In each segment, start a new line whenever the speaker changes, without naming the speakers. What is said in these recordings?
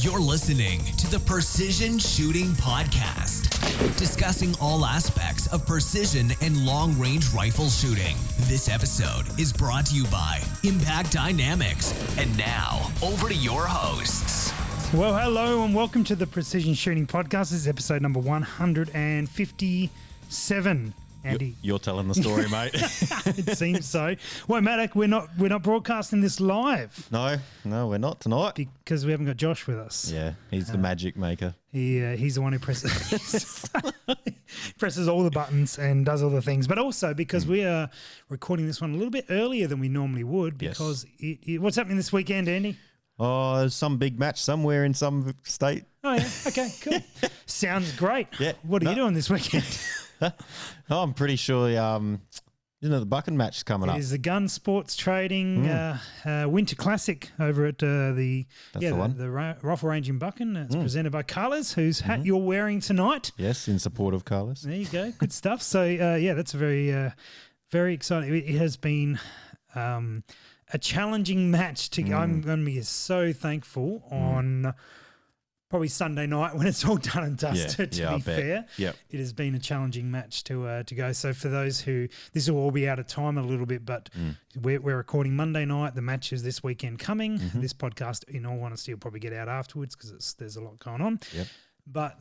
You're listening to the Precision Shooting Podcast, discussing all aspects of precision and long-range rifle shooting. This episode is brought to you by Impact Dynamics. And now, over to your hosts.
Well, hello and welcome to the Precision Shooting Podcast. This is episode number 157. Andy,
you're telling the story, mate.
It seems so. Well, Maddock, we're not broadcasting this live.
No, we're not tonight
because we haven't got Josh with us.
Yeah, he's the magic maker.
He's the one who presses presses all the buttons and does all the things. But also because we are recording this one a little bit earlier than we normally would because what's happening this weekend, Andy?
Oh, there's some big match somewhere in some state.
Oh, yeah. Okay, cool. Sounds great.
Yeah.
What are you doing this weekend?
I'm pretty sure, the Buchan match is coming up.
It is the Gun Sports Trading Winter Classic over at the rifle range in Buchan. It's presented by Carlos, whose hat you're wearing tonight.
Yes, in support of Carlos.
There you go. Good stuff. So, that's very, very exciting. It has been a challenging match to go. I'm going to be so thankful on probably Sunday night when it's all done and dusted, to be fair.
Yep.
It has been a challenging match to go. So for those who, this will all be out of time a little bit, but we're recording Monday night. The match is this weekend coming. This podcast, in all honesty, will probably get out afterwards because there's a lot going on. Yep. But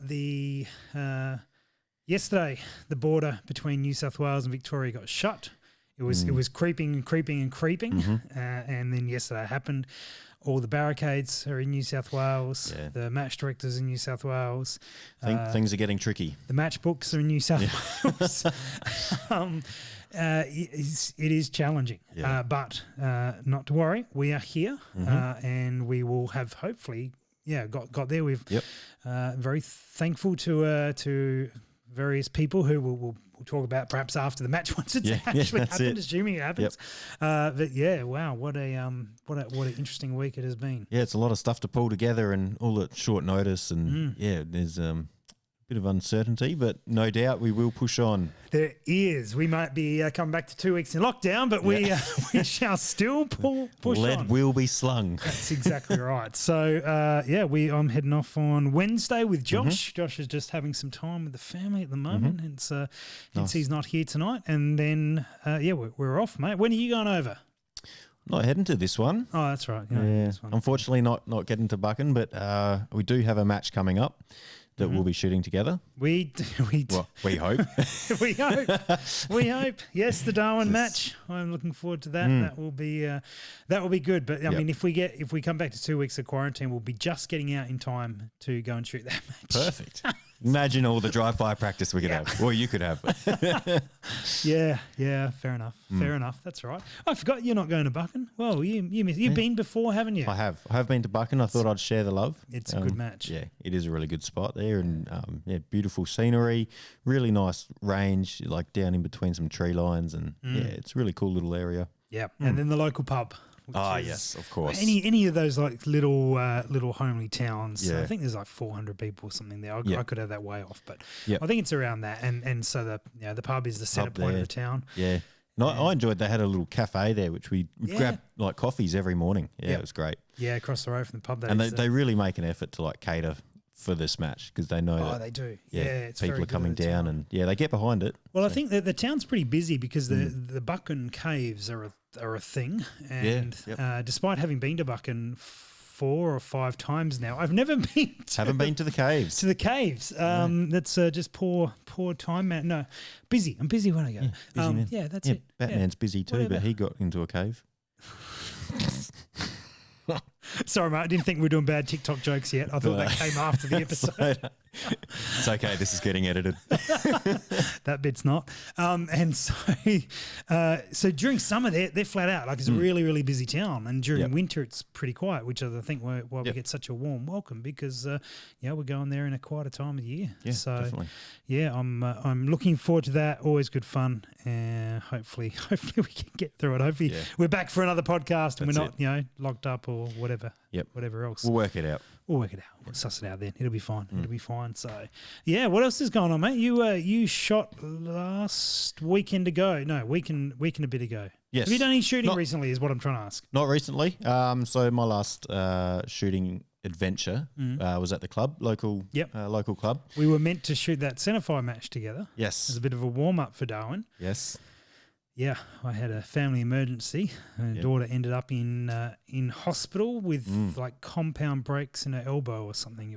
yesterday, the border between New South Wales and Victoria got shut. It was creeping and creeping and creeping, and then yesterday it happened. All the barricades are in New South Wales. Yeah. The match directors in New South Wales.
Things are getting tricky.
The match books are in New South Wales. It is challenging, but not to worry. We are here, and we will have hopefully got there. We've very thankful to various people who we'll talk about perhaps after the match once it's actually happened, assuming it happens. But wow, what an interesting week it has been.
Yeah, it's a lot of stuff to pull together and all at short notice, and there's a bit of uncertainty, but no doubt we will push on.
There is. We might be coming back to 2 weeks in lockdown, but we shall still push
Lead
on.
will be slung.
That's exactly right. So, I'm heading off on Wednesday with Josh. Josh is just having some time with the family at the moment, hence he's not here tonight. And then, we're off, mate. When are you going over?
Not heading to this one.
Oh, that's right.
Yeah.
This one.
Unfortunately, not getting to Buchan, but we do have a match coming up that we'll be shooting together.
We hope.
We hope.
We hope. Yes, the Darwin match. I'm looking forward to that. That will be good. But I mean, if we come back to 2 weeks of quarantine, we'll be just getting out in time to go and shoot that match.
Perfect. Imagine all the dry-fire practice we could have, or you could have.
Yeah, fair enough. Fair enough. That's right. I forgot you're not going to Buchan. Well, you've been before, haven't you?
I have been to Buchan. I thought I'd share the love.
It's a good match.
Yeah, it is a really good spot there, and beautiful scenery, really nice range, like down in between some tree lines, and it's a really cool little area.
Yeah, and then the local pub.
Yes, of course.
Any of those like little homely towns. I think there's like 400 people or something there. I could have that way off, but I think it's around that. And so the pub is the center point of the town.
Yeah. No, I enjoyed. They had a little cafe there, which we grabbed like coffees every morning. Yeah, it was great.
Yeah, across the road from the pub.
And they really make an effort to like cater for this match because they know that.
They do.
It's people are coming down and they get behind it.
Well, I think that the town's pretty busy because the Buchan caves are a thing, and despite having been to Buchan 4 or 5 times now, I've never been.
Haven't been to the caves.
To the caves. That's just poor time, man. No, busy. I'm busy when I go.
Busy man.
Yeah, that's it.
Batman's busy too, but he got into a cave.
Sorry, mate. I didn't think we were doing bad TikTok jokes yet. I thought that came after the episode.
It's okay. This is getting edited.
That bit's not. And so during summer, they're flat out. Like it's a really, really busy town. And during winter, it's pretty quiet, which I think why we get such a warm welcome because, we're going there in a quieter time of the year.
Yeah, so, definitely.
Yeah, I'm looking forward to that. Always good fun. And hopefully we can get through it. Hopefully we're back for another podcast and we're not, locked up or whatever.
Yep.
Whatever else.
We'll work it out.
We'll suss it out then. It'll be fine. It'll be fine. So, what else is going on, mate? You shot last weekend ago. No, week and a bit ago.
Yes.
Have you done any shooting recently is what I'm trying to ask.
Not recently. So my last shooting adventure was at the club, local club.
We were meant to shoot that centerfire match together.
Yes.
As a bit of a warm-up for Darwin.
Yes.
Yeah, I had a family emergency. Her daughter ended up in hospital with like compound breaks in her elbow or something.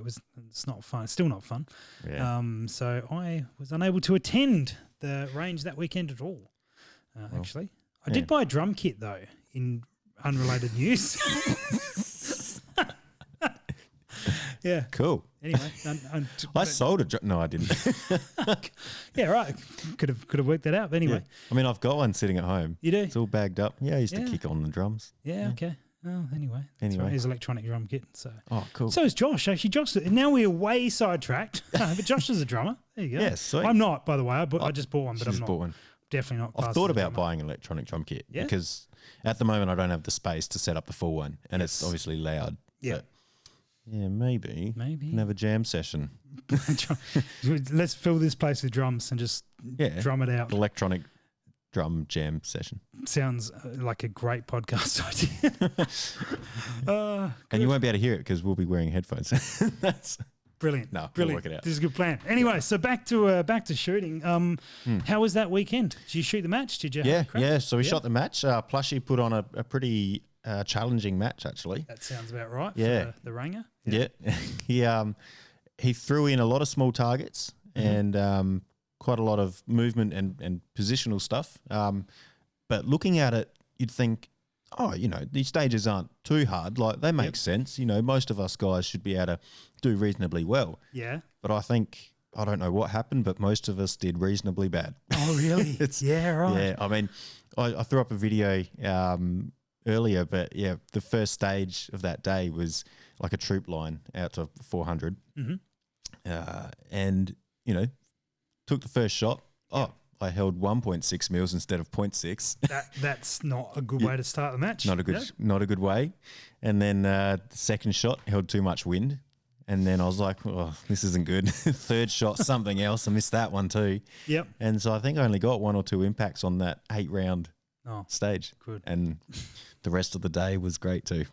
It's not fun. It's still not fun.
Yeah.
So I was unable to attend the range that weekend at all. Actually, I did buy a drum kit though. In unrelated news. Yeah.
Cool.
Anyway,
I sold a drum. No, I didn't.
Yeah, right. Could have worked that out. But anyway,
I mean, I've got one sitting at home.
You do?
It's all bagged up. Yeah, I used to kick on the drums.
Yeah. Okay. Oh, anyway. Right. His electronic drum kit. So.
Oh, cool.
So is Josh. Actually, Josh. Now we're way sidetracked. But Josh is a drummer. There you go.
Yes. Sweet.
I'm not, by the way. I just bought one, but I'm not.
Bought one.
Definitely not.
I've thought about buying an electronic drum kit because at the moment I don't have the space to set up the full one, and it's obviously loud.
Yeah.
But maybe. We can have a jam session.
Let's fill this place with drums and just drum it out.
Electronic drum jam session.
Sounds like a great podcast idea.
And you won't be able to hear it because we'll be wearing headphones. That's
brilliant.
No,
brilliant.
We'll work it out.
This is a good plan. Anyway, so back to shooting. How was that weekend? Did you shoot the match? Did you?
Yeah. So we shot the match. Plushie put on a pretty challenging match actually.
That sounds about right.
Yeah.
For the Ranger.
Yeah. He threw in a lot of small targets and quite a lot of movement and positional stuff. But looking at it, you'd think, these stages aren't too hard. Like they make sense. Most of us guys should be able to do reasonably well.
Yeah.
But I don't know what happened, but most of us did reasonably bad.
Oh, really? Yeah, right.
Yeah. I mean, I threw up a video earlier, but the first stage of that day was like a troop line out to 400. And, took the first shot. Oh, I held 1.6 mils instead of 0.6.
That's not a good way to start the match.
Not a good way. And then the second shot held too much wind. And then I was like, oh, this isn't good. Third shot, something else. I missed that one too.
Yep.
And so I think I only got 1 or 2 impacts on that 8-round stage.
Good.
And the rest of the day was great too.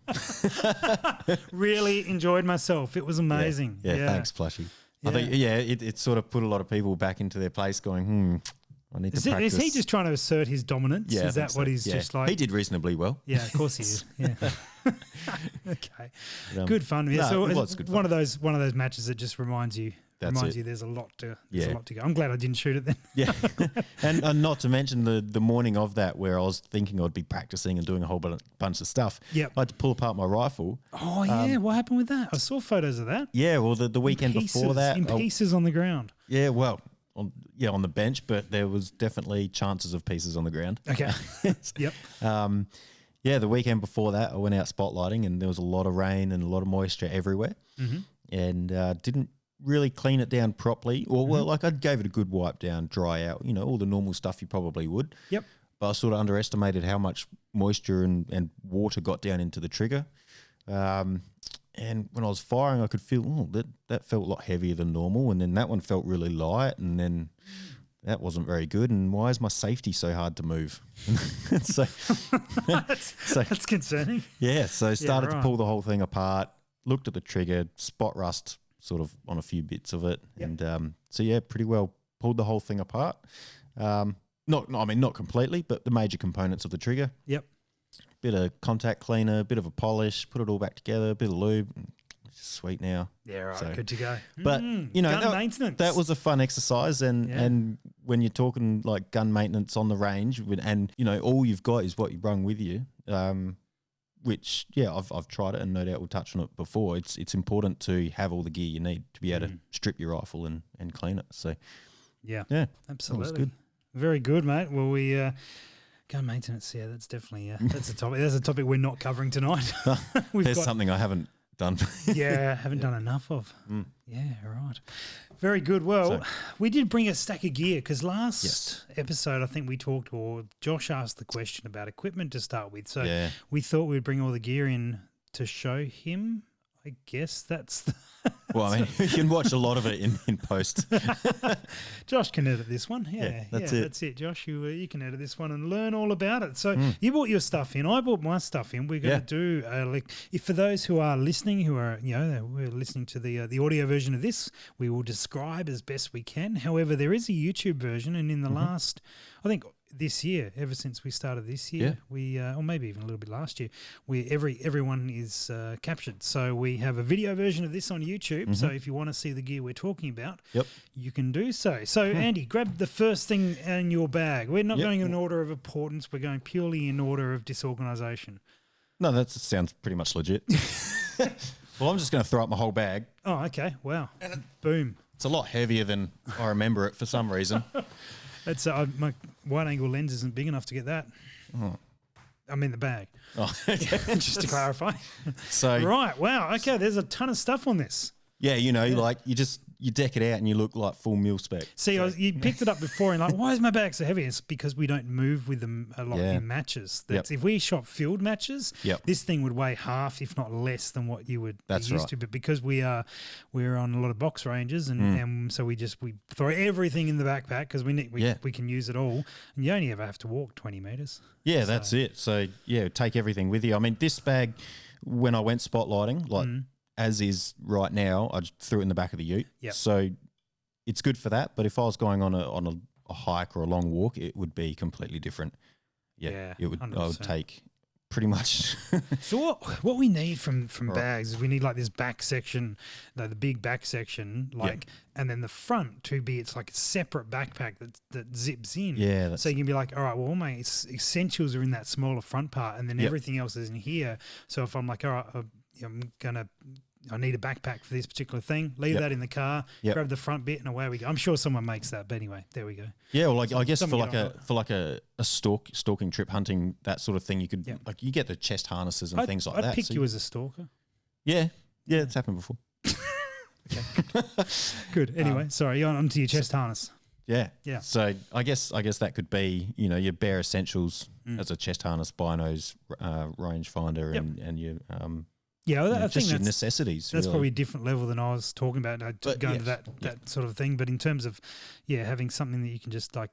Really enjoyed myself. It was amazing.
Yeah. Thanks, Plushie. I think, it sort of put a lot of people back into their place going, I need to practice.
Is he just trying to assert his dominance?
Yeah,
is that what he's just like?
He did reasonably well.
Yeah, of course he is. Yeah. Okay. Good fun. Yeah.
No,
so
it was good
one of those matches that just reminds you there's a lot to go. I'm glad I didn't shoot it then.
Yeah. and not to mention the morning of that where I was thinking I'd be practicing and doing a whole bunch of stuff.
Yep.
I had to pull apart my rifle.
Oh yeah, what happened with that? I saw photos of that.
Yeah, well the weekend before that.
In pieces on the ground.
Yeah, well, on the bench, but there was definitely chances of pieces on the ground.
Okay. Yep.
The weekend before that, I went out spotlighting and there was a lot of rain and a lot of moisture everywhere, and didn't really clean it down properly. I gave it a good wipe down, dry out, all the normal stuff you probably would.
Yep.
But I sort of underestimated how much moisture and water got down into the trigger. And when I was firing, I could feel, that felt a lot heavier than normal. And then that one felt really light. And then that wasn't very good. And why is my safety so hard to move?
That's concerning.
Yeah. So I started to pull the whole thing apart, looked at the trigger, spot rust sort of on a few bits of it. Yep. And pretty well pulled the whole thing apart. Not completely, but the major components of the trigger.
Yep.
Bit of contact cleaner, bit of a polish, put it all back together, a bit of lube. Sweet now.
Yeah, right. So, good to go.
But,
gun maintenance.
That was a fun exercise. And when you're talking like gun maintenance on the range and, all you've got is what you brung with you, which, I've tried it and no doubt we'll touch on it before. It's important to have all the gear you need to be able to strip your rifle and clean it. So,
yeah, absolutely.
Good.
Very good, mate. Well, gun maintenance, that's definitely that's a topic. That's a topic we're not covering tonight.
There's something I haven't done.
Haven't done enough of. Yeah, right. Very good. Well, we did bring a stack of gear because last episode I think we talked, or Josh asked the question about equipment to start with. So we thought we'd bring all the gear in to show him. I guess that's
Well, I mean, you can watch a lot of it in post.
Josh can edit this one.
That's it,
Josh. You can edit this one and learn all about it. So you bought your stuff in. I bought my stuff in. We're going to do if for those who are listening, who are we're listening to the audio version of this, we will describe as best we can. However, there is a YouTube version, and in the last, I think, this year, ever since we started this year, we or maybe even a little bit last year, everyone is captured. So we have a video version of this on YouTube. So if you want to see the gear we're talking about, you can do so. So Andy, grab the first thing in your bag. We're not going in order of importance. We're going purely in order of disorganisation.
No, that sounds pretty much legit. Well, I'm just going to throw up my whole bag.
Oh, okay. Wow. Boom.
It's a lot heavier than I remember it for some reason.
It's my wide-angle lens isn't big enough to get that.
Oh.
I mean the bag.
Oh,
just to clarify.
So
right, wow, okay. There's a ton of stuff on this.
Yeah, you deck it out and you look like full mil spec.
See, you picked it up before and why is my bag so heavy? It's because we don't move with them a lot in matches. If we shot field matches, this thing would weigh half, if not less, than what you would be used to. But because we're on a lot of box ranges and so we throw everything in the backpack because we can use it all, and you only ever have to walk 20 meters. Yeah,
that's it. So take everything with you. I mean, this bag, when I went spotlighting, as is right now, I just threw it in the back of the ute. So it's good for that. But if I was going on a hike or a long walk, it would be completely different. It would. 100%. I would take pretty much.
So what we need from bags is we need like this back section, the big back section, and then the front to be it's like a separate backpack that zips in.
Yeah.
So you can be like, all right, well, all my essentials are in that smaller front part, and then everything else is in here. So if I'm like, all right, I need a backpack for this particular thing. Leave that in the car. Grab the front bit, and away we go. I'm sure someone makes that, but anyway, there we go.
Yeah, well, I guess for a stalking trip, hunting, that sort of thing, you could you get the chest harnesses and things like that.
I'd pick you as a stalker.
Yeah, it's happened before.
Good. Anyway, sorry, on to your chest harness.
Yeah. So I guess that could be your bare essentials as a chest harness, binos, rangefinder, and your
I think
your necessities.
That's probably a different level than I was talking about. Going to that sort of thing, but in terms of having something that you can just like,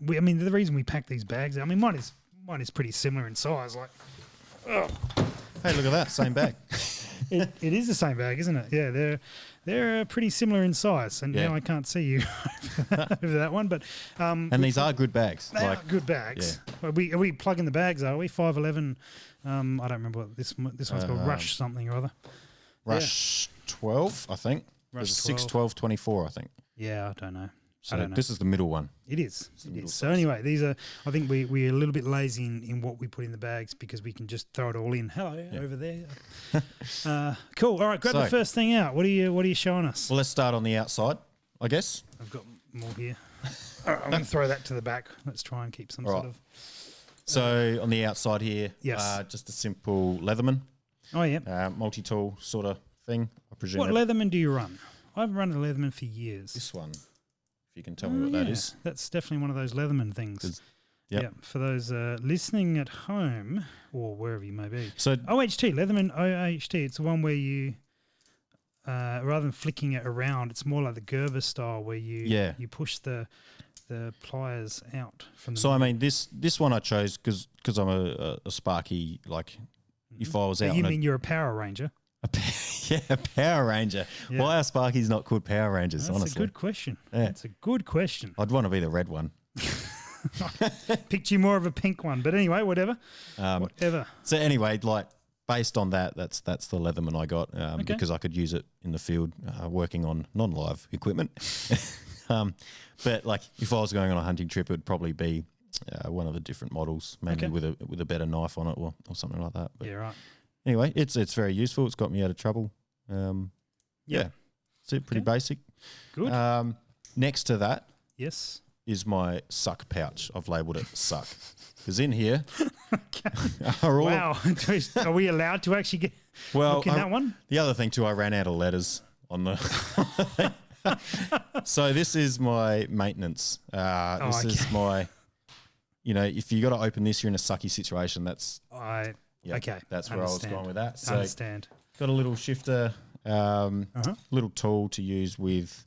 the reason we pack these bags, I mean, mine is pretty similar in size. Like,
hey, look at that, same bag.
It is the same bag, isn't it? Yeah, they're pretty similar in size, and now I can't see you over that one. But
and these are good bags.
They are good bags. Yeah. Are we plugging the bags? Are we 511? I don't remember what this one's called. Rush something or other.
Rush 12, I think. Rush 61224, I think.
Yeah, I don't know.
So this is the middle one.
It is. So anyway, these are. I think we're a little bit lazy in what we put in the bags because we can just throw it all in. Hello, over there. Cool. All right, grab the first thing out. What are you showing us?
Well, let's start on the outside, I guess.
I've got more here. All right, I'm going to throw that to the back. Let's try and keep some sort of.
So on the outside here, just a simple Leatherman.
Oh yeah.
Multi-tool sort of thing, I presume.
What Leatherman do you run? I haven't run a Leatherman for years.
This one. If you can tell me what that is.
That's definitely one of those Leatherman things. Yeah. For those listening at home or wherever you may be. So OHT, Leatherman OHT, it's the one where you, rather than flicking it around, it's more like the Gerber style where you push the pliers out from the
So, I mean, this one I chose because I'm a Sparky, like, if I was out
You mean you're a Power Ranger?
A Power Ranger. Yeah. Why are Sparkies not called Power Rangers, honestly?
That's a good question. That's a good question.
I'd want to be the red one.
Picked you more of a pink one. But anyway, whatever. Whatever.
So anyway, like, based on that, that's the Leatherman I got because I could use it in the field working on non-live equipment. But like if I was going on a hunting trip, it would probably be one of the different models, maybe with a better knife on it or something like that. But
right.
Anyway, it's very useful. It's got me out of trouble. It's pretty basic.
Good.
Next to that,
is
my suck pouch. I've labelled it suck because in here
wow. Are we allowed to actually get look in that one?
The other thing too, I ran out of letters on the. So this is my maintenance. This is my, if you got to open this, you're in a sucky situation. That's
okay.
That's where I was going with that. So
understand.
Got a little shifter Little tool to use with.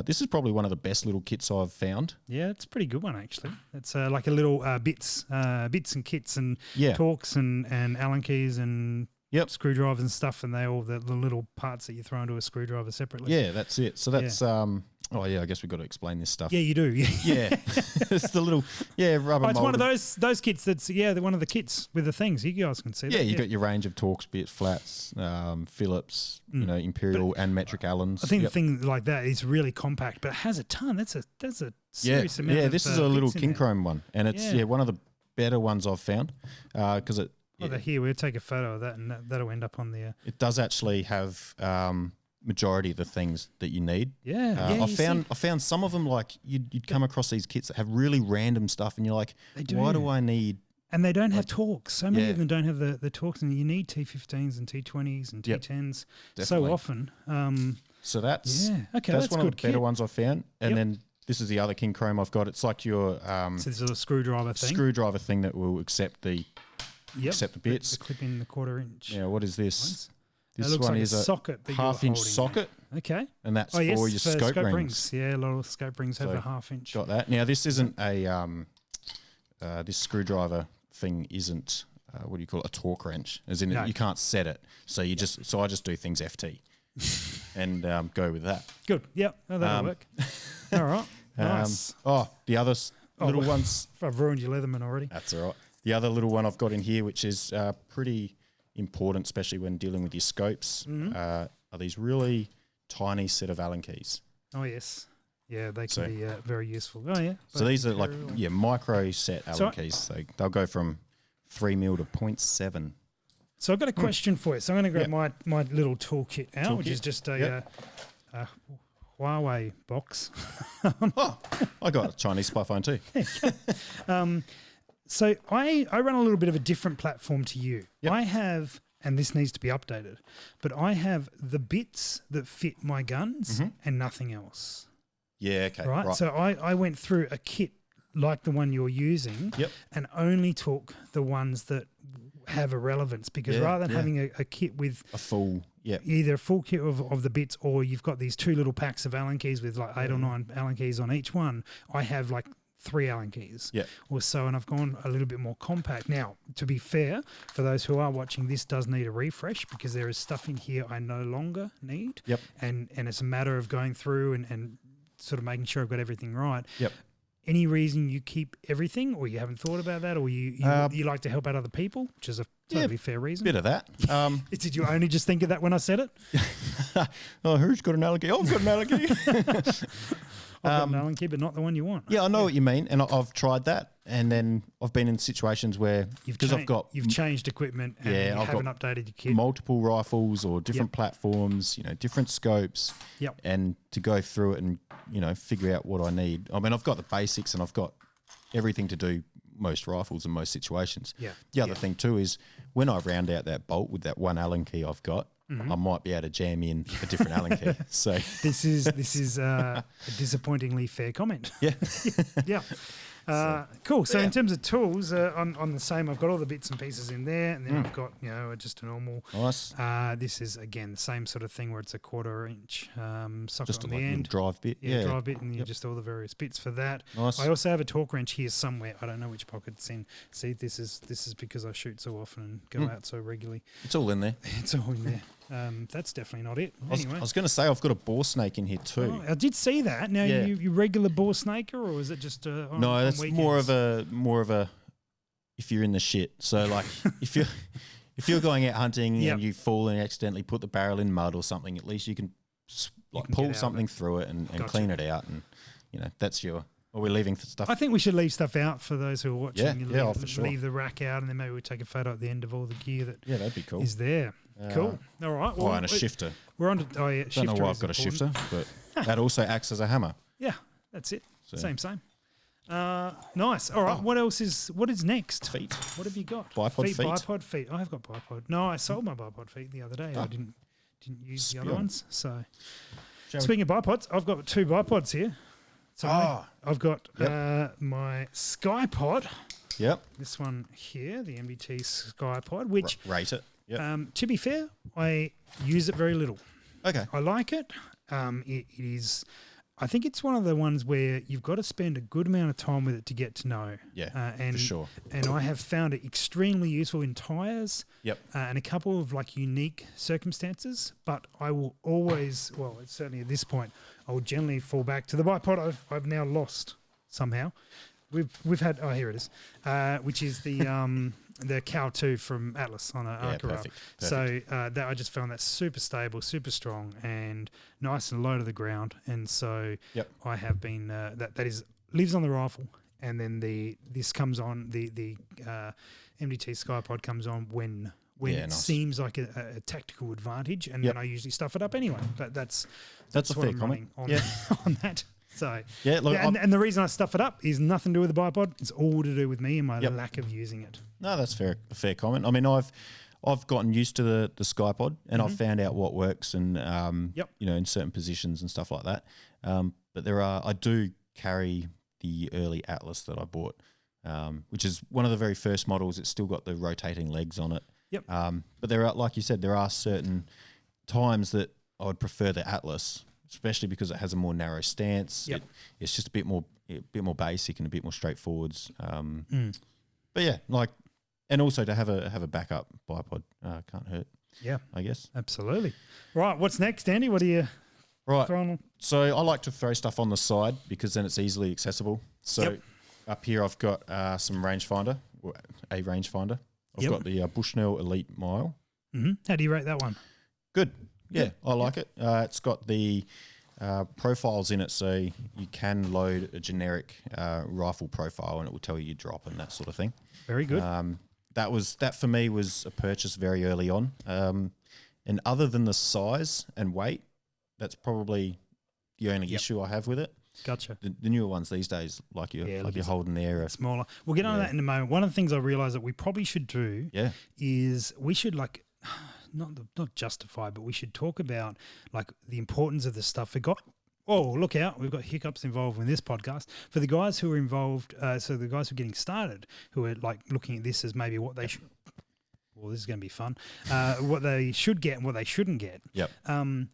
This is probably one of the best little kits I've found.
Yeah, it's a pretty good one actually. It's like a little bits and kits and
Yeah.
torques and Allen keys and
Yep.
screwdrivers and stuff, and they all the little parts that you throw into a screwdriver separately.
Yeah, that's it. So that's oh yeah, I guess we've got to explain this stuff.
Yeah, you do. Yeah.
Yeah. It's the little rubber.
Oh, it's one of
molded-
those kits. They're one of the kits with the things. You guys can see.
Yeah,
that.
you got your range of Torx bits, flats, Phillips, Imperial and metric Allens.
I think
Yep.
the thing like that is really compact, but it has a ton. That's a serious amount.
Yeah,
of,
this is a little
bits in
king
there.
chrome one, and it's one of the better ones I've found because it.
Oh, they're here. We'll take a photo of that, and that'll end up on the.
It does actually have majority of the things that you need.
Yeah,
I found some of them like you'd come across these kits that have really random stuff, and you're like, why do I need?
And they don't have torques. So many
Yeah.
of them don't have the torques, and you need T15s and T20s and
Yep,
T10s
definitely.
so often.
So that's
okay.
that's one of the
good
better
kit.
ones I've found, and
Yep.
then this is the other king chrome I've got. It's like your
So this is a screwdriver thing.
screwdriver thing that will accept the accept the bits.
The clip in the 1/4 inch.
Yeah, what is this?
ones.
This
It looks
one
like
is
a
a
socket that you're
half-inch
holding.
socket,
Okay.
and that's
Oh yes,
for your
for
scope rings.
Yeah, a lot of scope rings have
So,
a 1/2 inch.
Got that. Now this isn't a this screwdriver thing isn't what do you call it, a torque wrench? As in
No.
you can't set it. So I just do things FT and go with that.
Good. Yep. Oh, that'll work. All right. Nice.
The other little
well,
ones.
I've ruined your Leatherman already.
That's all right. The other little one I've got in here, which is pretty important, especially when dealing with your scopes, are these really tiny set of Allen keys.
Oh yes. Yeah, they can
So-
be very useful. Oh yeah.
So these are like
Imperial.
micro set Allen
So-
keys. So they'll go from 3 mil to 0.7.
So I've got a question for you. So I'm going to grab my little toolkit out, which
Toolkit.
is just a,
Yep.
a Huawei box.
Oh, I got a Chinese spy phone too.
So I run a little bit of a different platform to you.
Yep.
I have, and this needs to be updated, but I have the bits that fit my guns and nothing else.
Yeah, okay.
Right? So I went through a kit like the one you're using
Yep.
and only took the ones that have a relevance, because
Yeah,
rather than
yeah.
having a kit with
a full,
either a full kit of the bits, or you've got these 2 little packs of Allen keys with like 8 or 9 Allen keys on each one, I have like 3 Allen keys
Yeah.
or so, and I've gone a little bit more compact. Now, to be fair, for those who are watching, this does need a refresh because there is stuff in here I no longer need.
Yep.
And it's a matter of going through and sort of making sure I've got everything right.
Yep.
Any reason you keep everything, or you haven't thought about that, or you like to help out other people, which is a totally fair reason?
Bit of that.
Did you only just think of that when I said it?
Who's got an Allen key? I've got an Allen key.
I've got an Allen key, but not the one you want.
Yeah, I know what you mean, and I've tried that, and then I've been in situations where because I've got
you've changed equipment and you
I've
haven't
got
updated your kit.
multiple rifles or different platforms, different scopes,
Yep.
and to go through it and figure out what I need. I mean, I've got the basics and I've got everything to do most rifles in most situations.
Yeah.
The other thing too is when I round out that bolt with that one Allen key I've got, I might be able to jam in a different Allen key. So
This is a disappointingly fair comment.
yeah,
Yeah. Cool. So in terms of tools, on the same, I've got all the bits and pieces in there, and then I've got just a normal.
nice.
This is again the same sort of thing where it's a 1/4 inch socket
Just a
on
like
the
little
end.
drive bit.
Yeah, drive bit, and just all the various bits for that.
Nice.
I also have a torque wrench here somewhere. I don't know which pocket it's in. See, this is because I shoot so often and go out so regularly.
It's all in there.
It's all in there. That's definitely not it. Anyway.
I was going to say I've got a bore snake in here too.
Oh, I did see that. Now,
Yeah.
you regular bore snaker, or is it just on,
No,
on
that's
weekends?
more of a if you're in the shit. So like if you're going out hunting
Yep.
and you fall and accidentally put the barrel in mud or something, at least you can
can
pull
get out of
something through it and
Gotcha.
clean it out, and that's your. Or we're leaving stuff.
I think we should leave stuff out for those who are watching.
Yeah,
You
yeah,
leave,
for sure.
leave the rack out, and then maybe we take a photo at the end of all the gear that
Yeah, that'd be cool.
is there. Cool. All right. Well,
and a shifter.
We're on to
Don't know why I've got a shifter, but that also acts as a hammer.
Yeah, that's it.
So-
Same. Nice. All right. What is next?
Feet.
What have you got?
Bipod feet.
Bipod feet. I have got bipod. No, I sold my bipod feet the other day. I didn't use the other
Spion.
ones. So
Shall we-
speaking of bipods, I've got 2 bipods here. So
Ah.
I've got my SkyPod.
Yep.
This one here, the MBT SkyPod, which
Rate it. Yep.
to be fair, I use it very little.
Okay.
I like it. It is. I think it's one of the ones where you've got to spend a good amount of time with it to get to know.
Yeah,
and,
for sure.
And I have found it extremely useful in tyres.
Yep.
And a couple of like unique circumstances. But I will always, well, certainly at this point, I will generally fall back to the bipod I've now lost somehow. We've had, oh, here it is, which is the Cow 2 from Atlas on an Arca rail.
Perfect.
So that I just found that super stable, super strong, and nice and low to the ground. And so I have been that is lives on the rifle, and then this comes on the MDT Skypod comes on when it seems like a tactical advantage, and then I usually stuff it up anyway. But that's
a
what
fair
I'm
comment.
running on that. So
look,
and the reason I stuff it up is nothing to do with the bipod. It's all to do with me and my lack of using it.
No, that's a fair comment. I mean, I've gotten used to the Skypod, and I've found out what works, and you know, in certain positions and stuff like that. But I do carry the early Atlas that I bought, which is one of the very first models. It's still got the rotating legs on it.
Yep.
But there are, like you said, there are certain times that I would prefer the Atlas, especially because it has a more narrow stance.
Yep.
It's just a bit more basic and a bit more straightforwards. But yeah, like, and also to have a backup bipod can't hurt.
Yeah,
I guess.
Absolutely. Right, what's next, Andy? What are you throwing on?
So I like to throw stuff on the side because then it's easily accessible. So up here I've got some rangefinder, a rangefinder. I've got the Bushnell Elite Mile.
Mm-hmm. How do you rate that one?
Good. Yeah, I like it. It's got the profiles in it, so you can load a generic rifle profile and it will tell you your drop and that sort of thing.
Very good.
That for me was a purchase very early on. And other than the size and weight, that's probably the only issue I have with it.
Gotcha.
The newer ones these days, like you're holding there,
smaller. We'll get on that in a moment. One of the things I realised that we probably should do is we should not justify, but we should talk about like the importance of the stuff we got. Oh, look out. We've got hiccups involved in this podcast. For the guys who are involved, so the guys who are getting started, who are like looking at this as maybe what they should, well, this is going to be fun, what they should get and what they shouldn't get.
Yep.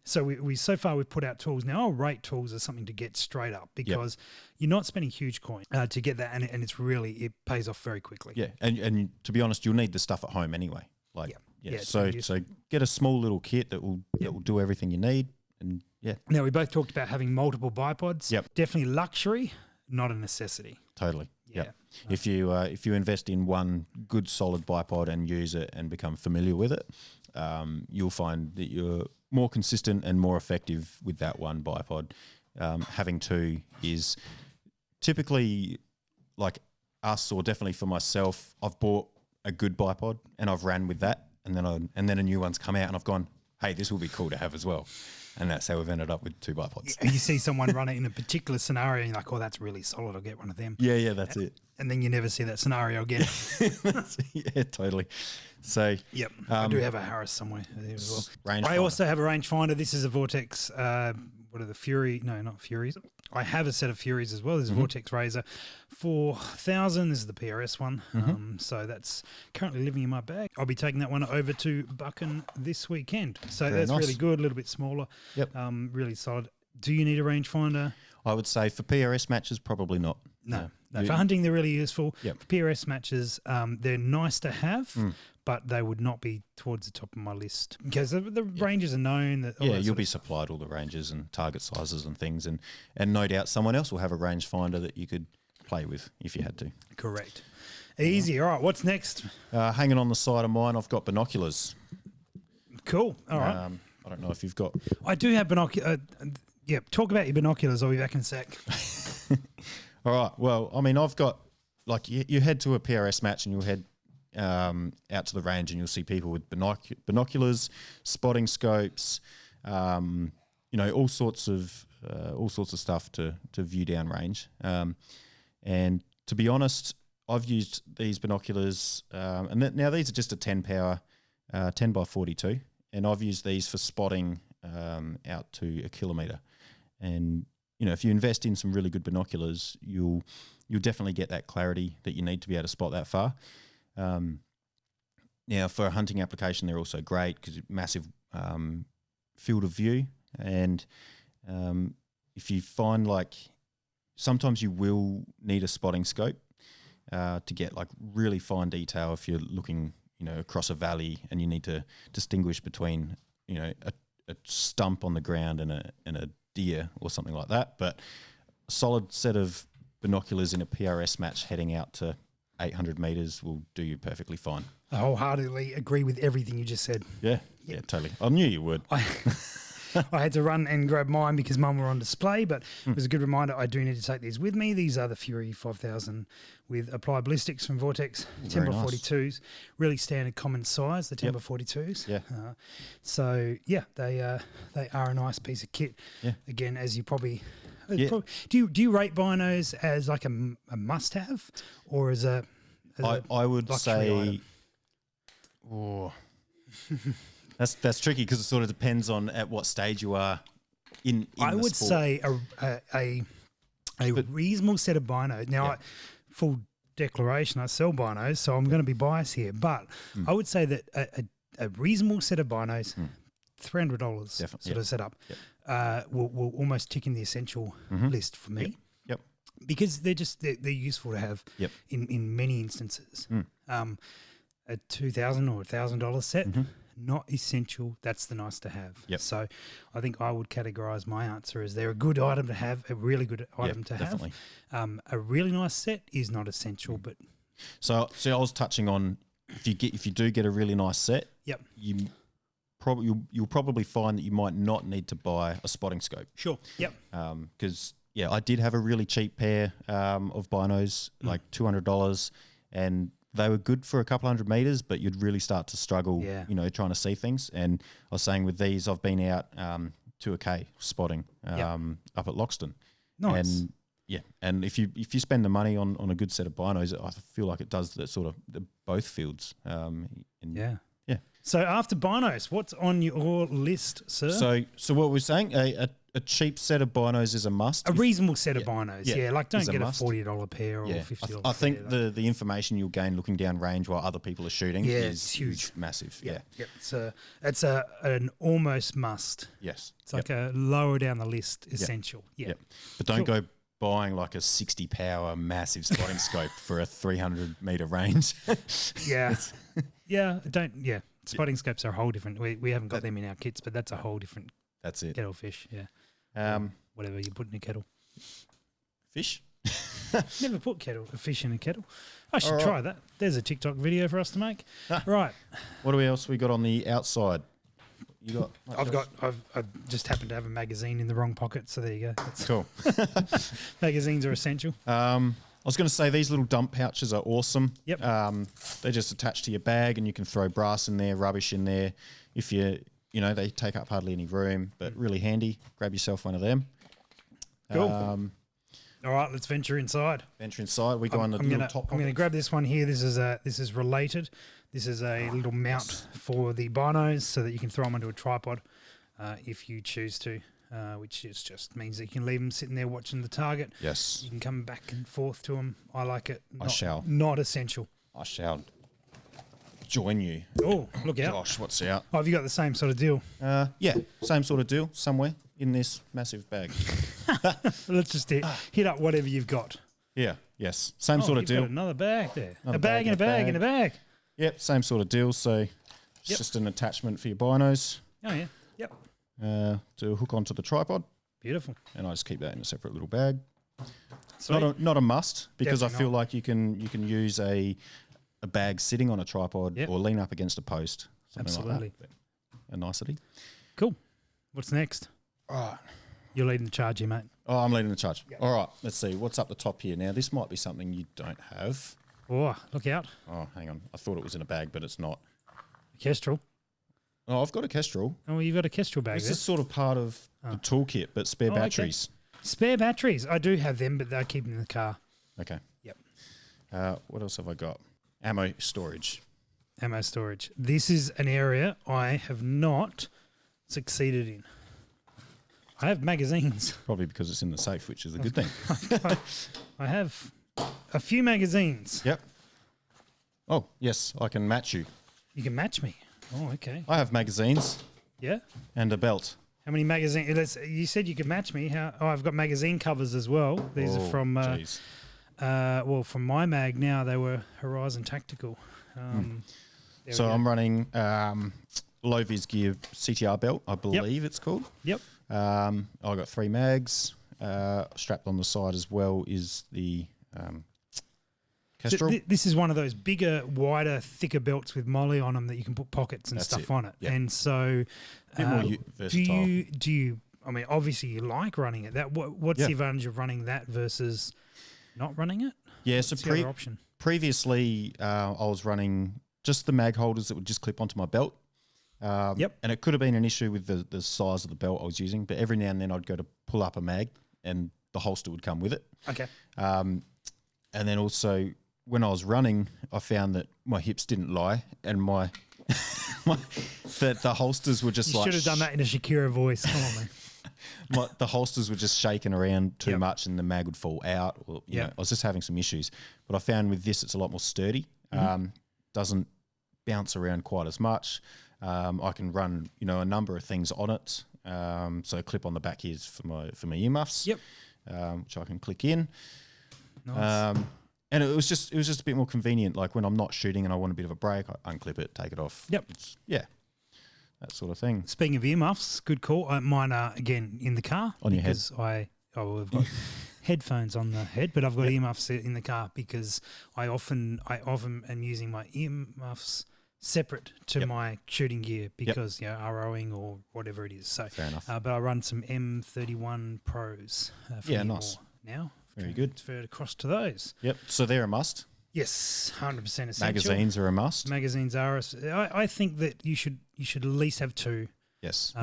So we so far we've put out tools. Now I'll rate tools as something to get straight up because you're not spending huge coin to get that, and it pays off very quickly.
Yeah, and to be honest, you'll need the stuff at home anyway. Like, so get a small little kit that will do everything you need, and
Now we both talked about having multiple bipods.
Yep.
Definitely luxury, not a necessity.
Totally.
Yeah.
Yep. If you invest in one good solid bipod and use it and become familiar with it, you'll find that you're more consistent and more effective with that one bipod. Having two is typically, like us, or definitely for myself, I've bought a good bipod and I've ran with that, and then a new one's come out and I've gone, hey, this will be cool to have as well. And that's how we've ended up with two bipods.
You see someone run it in a particular scenario and you're like, oh, that's really solid. I'll get one of them.
Yeah, that's it.
And then you never see that scenario again.
Yeah, totally. So,
I do have a Harris somewhere there as well.
Rangefinder.
I also have a rangefinder. This is a Vortex. What are the Fury? No, not Furies. I have a set of Furies as well. There's a Vortex Razor 4000. This is the PRS one. So that's currently living in my bag. I'll be taking that one over to Buchan this weekend. So
Very
that's
nice.
really good. A little bit smaller.
Yep.
Really solid. Do you need a rangefinder?
I would say for PRS matches, probably not.
No. For hunting, they're really useful.
Yep.
For PRS matches, they're nice to have, but they would not be towards the top of my list because the ranges are known.
You'll be supplied all the ranges and target sizes and things, and no doubt someone else will have a rangefinder that you could play with if you had to.
Correct. Easy. All right, what's next?
Hanging on the side of mine, I've got binoculars.
Cool. All right.
I don't know if you've got...
I do have binoculars. Talk about your binoculars. I'll be back in a sec.
All right. Well, I mean, I've got, like, you head to a PRS match and you'll head out to the range and you'll see people with binoculars, spotting scopes, all sorts of stuff to view down range. And to be honest, I've used these binoculars, now these are just a 10 power, 10 by 42, and I've used these for spotting out to 1 kilometre. And if you invest in some really good binoculars, you'll definitely get that clarity that you need to be able to spot that far. Now, for a hunting application, they're also great because massive field of view, and if you find like sometimes you will need a spotting scope to get like really fine detail if you're looking, across a valley and you need to distinguish between, a stump on the ground and a deer or something like that. But a solid set of binoculars in a PRS match heading out to 800 meters will do you perfectly fine.
I wholeheartedly agree with everything you just said.
Yeah, totally. I knew you would.
I had to run and grab mine because mine were on display, but it was a good reminder I do need to take these with me. These are the Fury 5000 with applied ballistics from Vortex, Timber
nice.
42s, really standard common size, the Timber 42s.
Yeah.
They are a nice piece of kit.
Yeah.
Again, as you probably...
Yeah.
Do you rate binos as like a must-have or as a
I would say...
item?
Oh... That's tricky because it sort of depends on at what stage you are in
I
the
would
sport.
say a reasonable set of binos. Now, full declaration, I sell binos, so I'm going to be biased here. But I would say that a reasonable set of binos, $300 sort of setup, will almost tick in the essential list for me.
Yep.
Because they're useful to have in many instances. A $2,000 or $1,000 set. Not essential. That's the nice to have.
Yep.
So I think I would categorize my answer as they're a good item to have, a really good item to
definitely.
have. A really nice set is not essential, but
So I was touching on if you do get a really nice set, you'll probably find that you might not need to buy a spotting scope.
Sure. Yep.
Because I did have a really cheap pair of binos, like $200, and they were good for a couple hundred meters, but you'd really start to struggle, trying to see things. And I was saying with these, I've been out to a K spotting up at Loxton.
Nice.
And if you spend the money on a good set of binos, I feel like it does that sort of both fields.
Yeah. So after binos, what's on your list, sir?
So what we're saying, a cheap set of binos is a must.
A reasonable set of binos, like don't get a
must.
$40 pair or $50 pair.
I think the information you'll gain looking down range while other people are shooting is huge, massive.
Yep. It's an almost must.
Yes.
It's like a lower down the list essential.
Yep. But don't go buying like a 60 power massive spotting scope for a 300 meter range. Spotting scopes are a whole different. We haven't got them in our kits, but that's a whole different. That's it.
Kettle fish, whatever you put in a kettle.
Fish?
Never put a fish in a kettle. I should try that. There's a TikTok video for us to make. Right.
What else we got on the outside? You got?
I just happened to have a magazine in the wrong pocket, so there you go. That's
cool.
Magazines are essential.
I was going to say these little dump pouches are awesome.
Yep.
They're just attached to your bag, and you can throw brass in there, rubbish in there. If they take up hardly any room, but really handy. Grab yourself one of them.
Cool. All right, let's venture inside.
We go on the little top pocket.
I'm going to grab this one here. This is related. This is a little mount for the binos so that you can throw them onto a tripod if you choose to, which just means that you can leave them sitting there watching the target.
Yes.
You can come back and forth to them. I like it.
I shall.
Not essential.
I shall join you.
Oh, look out.
Gosh, what's out?
Oh, have you got the same sort of deal?
Same sort of deal somewhere in this massive bag.
Let's just hit up whatever you've got.
Yeah, yes. Same sort of deal.
Got another bag there.
Another
a bag in a bag in a bag.
Yep, same sort of deal. So it's just an attachment for your binos.
Oh, yeah. Yep.
To hook onto the tripod.
Beautiful.
And I just keep that in a separate little bag.
Sweet.
Not a must, because
Definitely
I feel like you can use a bag sitting on a tripod or lean up against a post. Absolutely. Like that. A nicety.
Cool. What's next?
All right.
You're leading the charge here, mate.
Oh, I'm leading the charge. Yep. All right. Let's see. What's up the top here? Now, this might be something you don't have.
Oh, look out.
Oh, hang on. I thought it was in a bag, but it's not.
A Kestrel.
Oh, I've got a Kestrel.
Oh, well, you've got a Kestrel bag.
This is sort of part of the toolkit, but spare batteries.
Okay. Spare batteries. I do have them, but they're keeping in the car.
Okay.
Yep.
What else have I got? Ammo storage.
Ammo storage. This is an area I have not succeeded in. I have magazines.
Probably because it's in the safe, which is a good thing.
I have a few magazines.
Yep. Oh, yes, I can match you.
You can match me. Oh, okay.
I have magazines.
Yeah.
and a belt.
How many magazines? You said you could match me. I've got magazine covers as well. These are from from my mag now. They were Horizon Tactical.
So I'm running low vis gear CTR belt, I believe it's called.
Yep.
I've got 3 mags. Strapped on the side as well is the Kestrel.
So this is one of those bigger, wider, thicker belts with molly on them that you can put pockets and stuff on it. Yep. And so,
a bit more versatile.
Do you? I mean, obviously you like running it. What's the advantage of running that versus not running it?
Yeah, so
the other option?
Previously I was running just the mag holders that would just clip onto my belt. And it could have been an issue with the size of the belt I was using, but every now and then I'd go to pull up a mag and the holster would come with it.
Okay.
And then also when I was running, I found that my hips didn't lie and that the holsters were just
you should have done that in a Shakira voice. Come on, man.
The holsters were just shaking around too much and the mag would fall out. Or, you know, I was just having some issues. But I found with this, it's a lot more sturdy. Doesn't bounce around quite as much. I can run, a number of things on it. So a clip on the back here is for my earmuffs.
Yep.
Which I can click in.
Nice.
And it was just a bit more convenient. Like when I'm not shooting and I want a bit of a break, I unclip it, take it off.
Yep.
That sort of thing.
Speaking of earmuffs, good call. Mine are again in the car
on your head.
I've got headphones on the head, but I've got earmuffs in the car because I often am using my earmuffs separate to my shooting gear because ROing or whatever it is. So
fair enough.
But I run some M31 Pros.
Nice.
Now
very good.
Transferred across to those.
Yep. So they're a must.
Yes, 100% essential.
Magazines are a must.
Magazines are. I think that you should at least have 2.
Yes.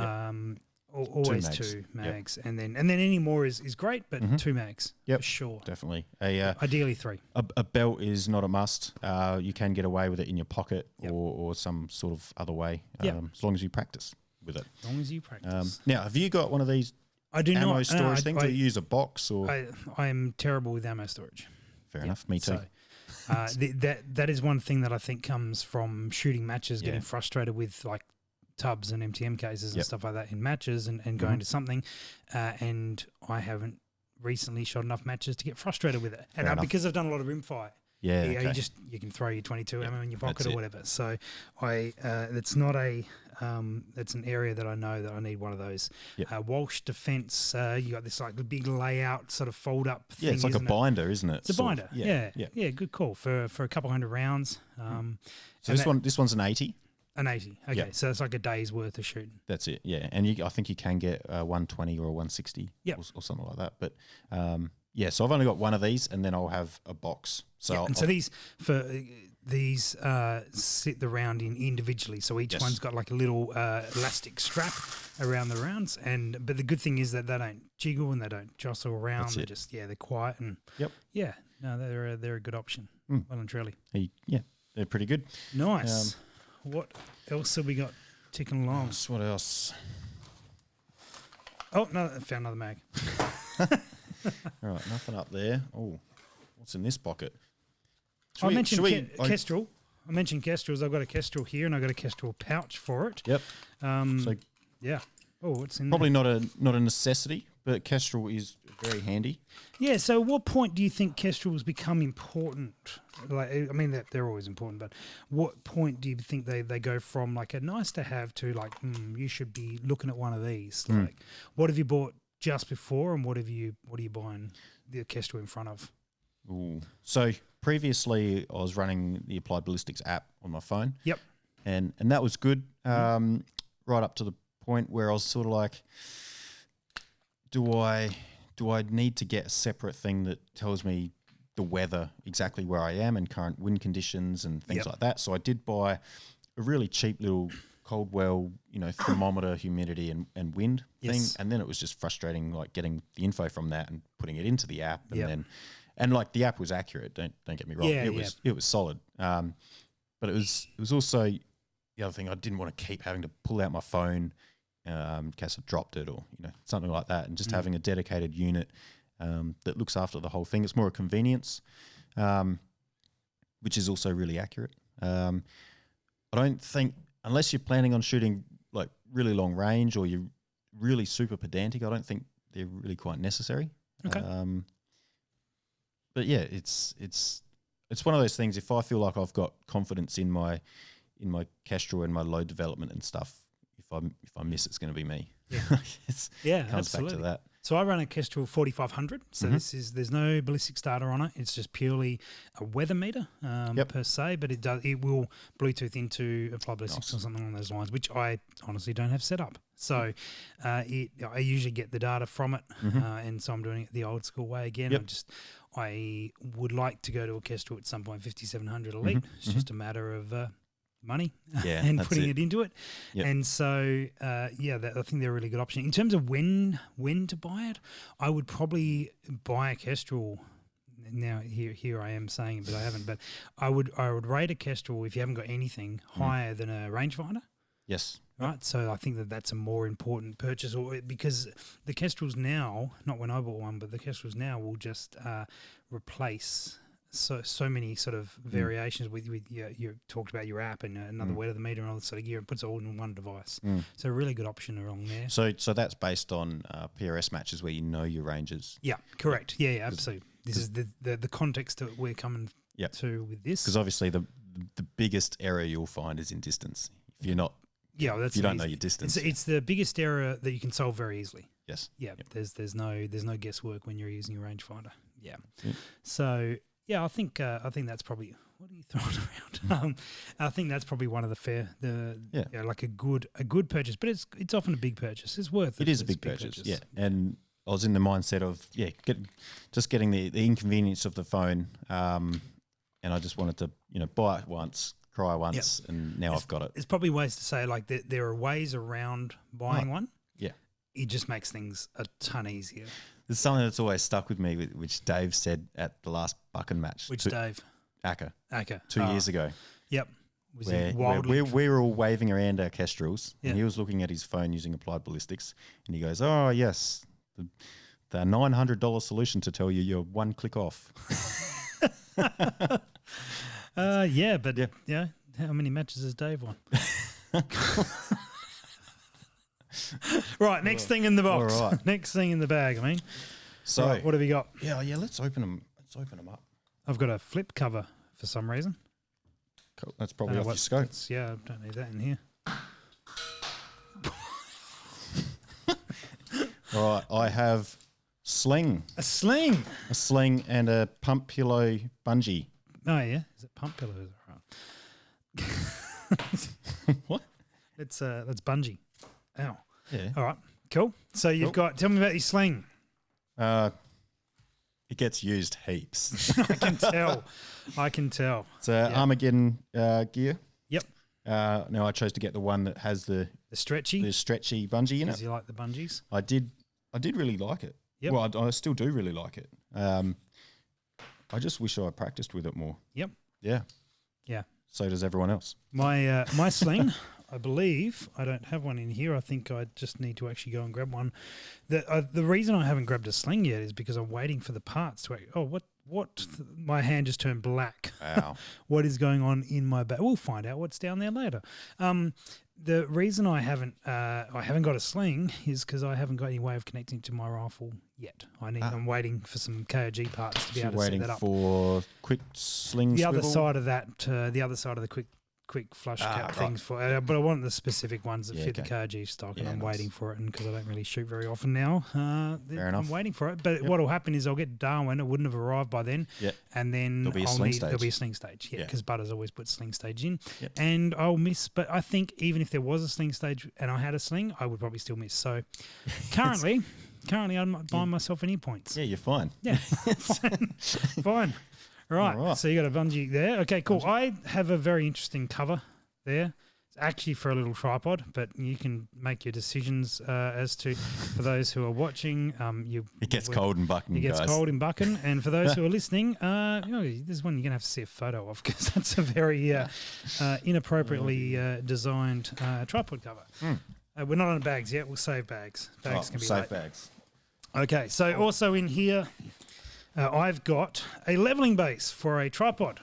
Always 2 mags, and then any more is great, but 2 mags.
Yep,
for sure.
Definitely.
Ideally 3.
A belt is not a must. You can get away with it in your pocket or some sort of other way, as long as you practice with it.
As long as you practice.
Now, have you got one of these?
I do
ammo
not
storage things. Do you use a box or?
I am terrible with ammo storage.
Fair enough. Me too.
So, that is one thing that I think comes from shooting matches, getting frustrated with like tubs and MTM cases and stuff like that in matches and going to something. And I haven't recently shot enough matches to get frustrated with it. And because I've done a lot of rimfire.
Yeah,
you can throw your 22 ammo in your pocket or whatever. So it's not it's an area that I know that I need one of those. Walsh Defence, you got this like big layout sort of fold up thing.
Yeah, it's like a binder, isn't it?
It's a binder. Yeah, good call for a couple hundred rounds.
So this one's an 80.
An 80. Okay, so it's like a day's worth of shooting.
That's it. Yeah, and I think you can get a 120 or a 160 or something like that. But so I've only got one of these, and then I'll have a box. So
so these sit the round in individually. So each one's got like a little elastic strap around the rounds. But the good thing is that they don't jiggle and they don't jostle around. They're just they're quiet and they're a good option. Well and truly.
They're pretty good.
Nice. What else have we got ticking along?
What else?
Oh no! I found another mag.
All right, nothing up there. Oh, what's in this pocket?
I mentioned Kestrel. I mentioned Kestrels. I've got a Kestrel here, and I've got a Kestrel pouch for it.
Yep.
Oh, what's in
probably
there?
not a necessity, but Kestrel is very handy.
Yeah. So, what point do you think Kestrels become important? Like, I mean, they're always important, but what point do you think they go from like a nice to have to like you should be looking at one of these? Like, what have you bought just before, and what are you buying the Kestrel in front of?
Ooh. So previously, I was running the Applied Ballistics app on my phone.
Yep.
And that was good. Right up to the point where I was sort of like, do I need to get a separate thing that tells me the weather, exactly where I am and current wind conditions and things like that? So I did buy a really cheap little Coldwell, thermometer, humidity and wind thing. And then it was just frustrating, like getting the info from that and putting it into the app. And like the app was accurate. Don't get me wrong. It was solid. But it was also the other thing. I didn't want to keep having to pull out my phone in case I dropped it or something like that. And just having a dedicated unit that looks after the whole thing. It's more a convenience, which is also really accurate. I don't think, unless you're planning on shooting like really long range or you're really super pedantic, I don't think they're really quite necessary.
Okay.
But yeah, it's one of those things. If I feel like I've got confidence in my kestrel and my load development and stuff, if I miss, it's going to be me.
Yeah,
comes
absolutely.
back to that.
So I run a Kestrel 4500. So there's no ballistics data on it. It's just purely a weather meter per se, but it will Bluetooth into Applied Ballistics or something along those lines, which I honestly don't have set up. So I usually get the data from it, and so I'm doing it the old school way again.
Yep.
I would like to go to a Kestrel at some point, 5700 Elite. It's just a matter of money and putting it into it.
Yep.
And so, I think they're a really good option. In terms of when to buy it, I would probably buy a Kestrel. Now here I am saying it, but I haven't. But I would rate a Kestrel if you haven't got anything higher than a rangefinder.
Yes.
Right, so I think that's a more important purchase, because the Kestrels now, not when I bought one, but the Kestrels now will just replace so many sort of variations with you talked about your app and another weather meter and all that sort of gear. It puts it all in one device. So a really good option along there.
So that's based on PRS matches where you know your ranges.
Yeah, correct. Yeah, absolutely. This is the context that we're coming to with this.
Because obviously the biggest error you'll find is in distance. If you're not, if you don't know your distance.
It's the biggest error that you can solve very easily.
Yes.
Yeah. Yep. There's no guesswork when you're using a rangefinder. Yeah. So. Yeah, I think that's probably, what are you throwing around? I think that's probably one of like a good purchase, but it's often a big purchase. It's worth it.
It is a big purchase. Yeah, and I was in the mindset of getting the inconvenience of the phone, and I just wanted to buy it once, cry once, and now I've got it.
There's probably ways to say like there are ways around buying one.
Yeah,
it just makes things a ton easier.
There's something that's always stuck with me, which Dave said at the last Buchan match.
Which Dave?
Acker.
2
years ago.
Yep.
Where we were all waving around our Kestrels, and he was looking at his phone using Applied Ballistics, and he goes, "Oh yes, the $900 solution to tell you you're one click off."
But how many matches has Dave won? Right, next thing in the box.
All right.
Next thing in the bag, I mean. So, right, what have you got?
Yeah, let's open them. Let's open them up.
I've got a flip cover for some reason.
Cool. That's probably off your scope.
Yeah, I don't need that in here.
All right, I have sling.
A sling?
A sling and a pump pillow bungee.
Oh, yeah? Is it pump pillow? Right.
What?
That's bungee. Ow.
Yeah.
All right. Cool. So you've got, tell me about your sling.
It gets used heaps.
I can tell.
It's Armageddon gear.
Yep.
Now I chose to get the one that has the
stretchy
bungee in it.
Because you like the bungees?
I did really like it.
Yep.
Well, I still do really like it. I just wish I practiced with it more.
Yep.
Yeah.
Yeah.
So does everyone else.
My sling, I believe, I don't have one in here. I think I just need to actually go and grab one. The reason I haven't grabbed a sling yet is because I'm waiting for the parts to. What? My hand just turned black.
Wow.
What is going on in my bag? We'll find out what's down there later. The reason I haven't got a sling is because I haven't got any way of connecting to my rifle yet. I'm waiting for some KOG parts to be able to set that up.
Waiting for quick sling.
The
swivel?
other side of that, the other side of the quick flush cap things for, but I want the specific ones that fit the KOG stock, and I'm waiting for it. And because I don't really shoot very often now,
Fair enough.
I'm waiting for it. But what will happen is I'll get Darwin. It wouldn't have arrived by then, and then
there'll be a sling stage.
Yeah, because Butters always puts sling stage in,
Yep.
and I'll miss. But I think even if there was a sling stage and I had a sling, I would probably still miss. So currently, I'm not buying myself any points.
Yeah, you're fine.
Yeah, fine. Right, so you got a bungee there. Okay, cool. I have a very interesting cover there. It's actually for a little tripod, but you can make your decisions as to, for those who are watching.
It gets cold in Buchan,
It gets
guys.
cold in Buchan. And for those who are listening, there's one you're going to have to see a photo of because that's a very inappropriately designed tripod cover. We're not on bags yet. We'll save bags. Bags can be
save
late.
bags.
Okay, so also in here, I've got a leveling base for a tripod.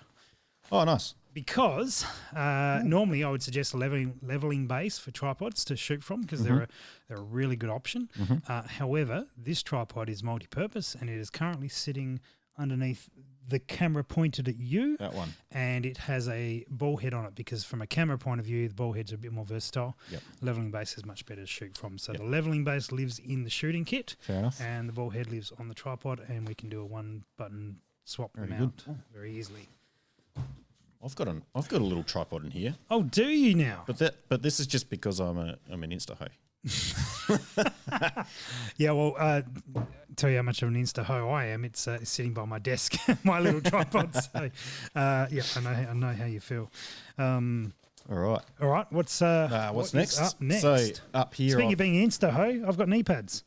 Oh, nice.
Because normally I would suggest a leveling base for tripods to shoot from because they're a really good option. However, this tripod is multi-purpose and it is currently sitting underneath the camera pointed at you.
That one.
And it has a ball head on it because from a camera point of view, the ball heads are a bit more versatile.
Yep.
Leveling base is much better to shoot from. So the leveling base lives in the shooting kit.
Fair enough.
And the ball head lives on the tripod and we can do a one-button swap
Very
mount
good.
very easily.
I've got a little tripod in here,
Oh, do you now?
but this is just because I'm an Insta hoe.
Yeah, well, tell you how much of an Insta hoe I am. It's sitting by my desk, my little tripod. So, yeah, I know how you feel.
All right.
All right, what's
What's next?
Up next?
So up here,
Speaking of being Insta hoe, I've got knee pads.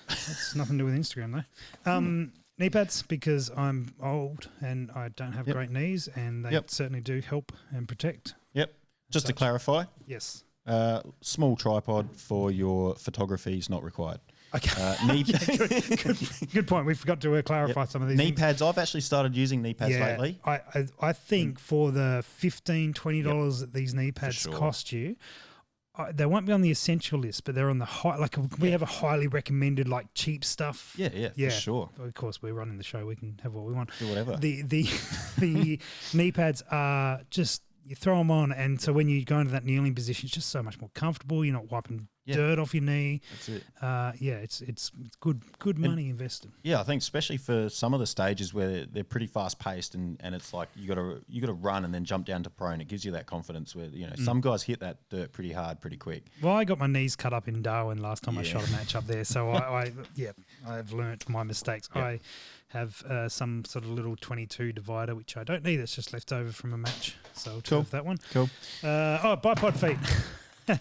That's nothing to do with Instagram though. Knee pads because I'm old and I don't have great knees, and they certainly do help and protect.
Yep. Just to clarify,
Yes.
small tripod for your photography is not required.
Okay.
Knee
Good point. We forgot to clarify some of these
knee
things.
pads. I've actually started using knee pads lately.
I think for the $15, $20 that these knee pads cost you, they won't be on the essential list, but they're on the high. Like we have a highly recommended, like cheap stuff.
Yeah, for sure.
Of course, we're running the show. We can have what we want.
Do whatever.
The knee pads are just, you throw them on, and so when you go into that kneeling position, it's just so much more comfortable. You're not wiping dirt off your knee.
That's it.
It's good money invested.
Yeah, I think especially for some of the stages where they're pretty fast paced, and it's like you got to run and then jump down to prone. It gives you that confidence where some guys hit that dirt pretty hard, pretty quick.
Well, I got my knees cut up in Darwin last time I shot a match up there, so I've learnt my mistakes.
Yeah.
I have some sort of little 22 divider which I don't need. That's just left over from a match, so I'll turn off that one.
Cool.
Bipod feet.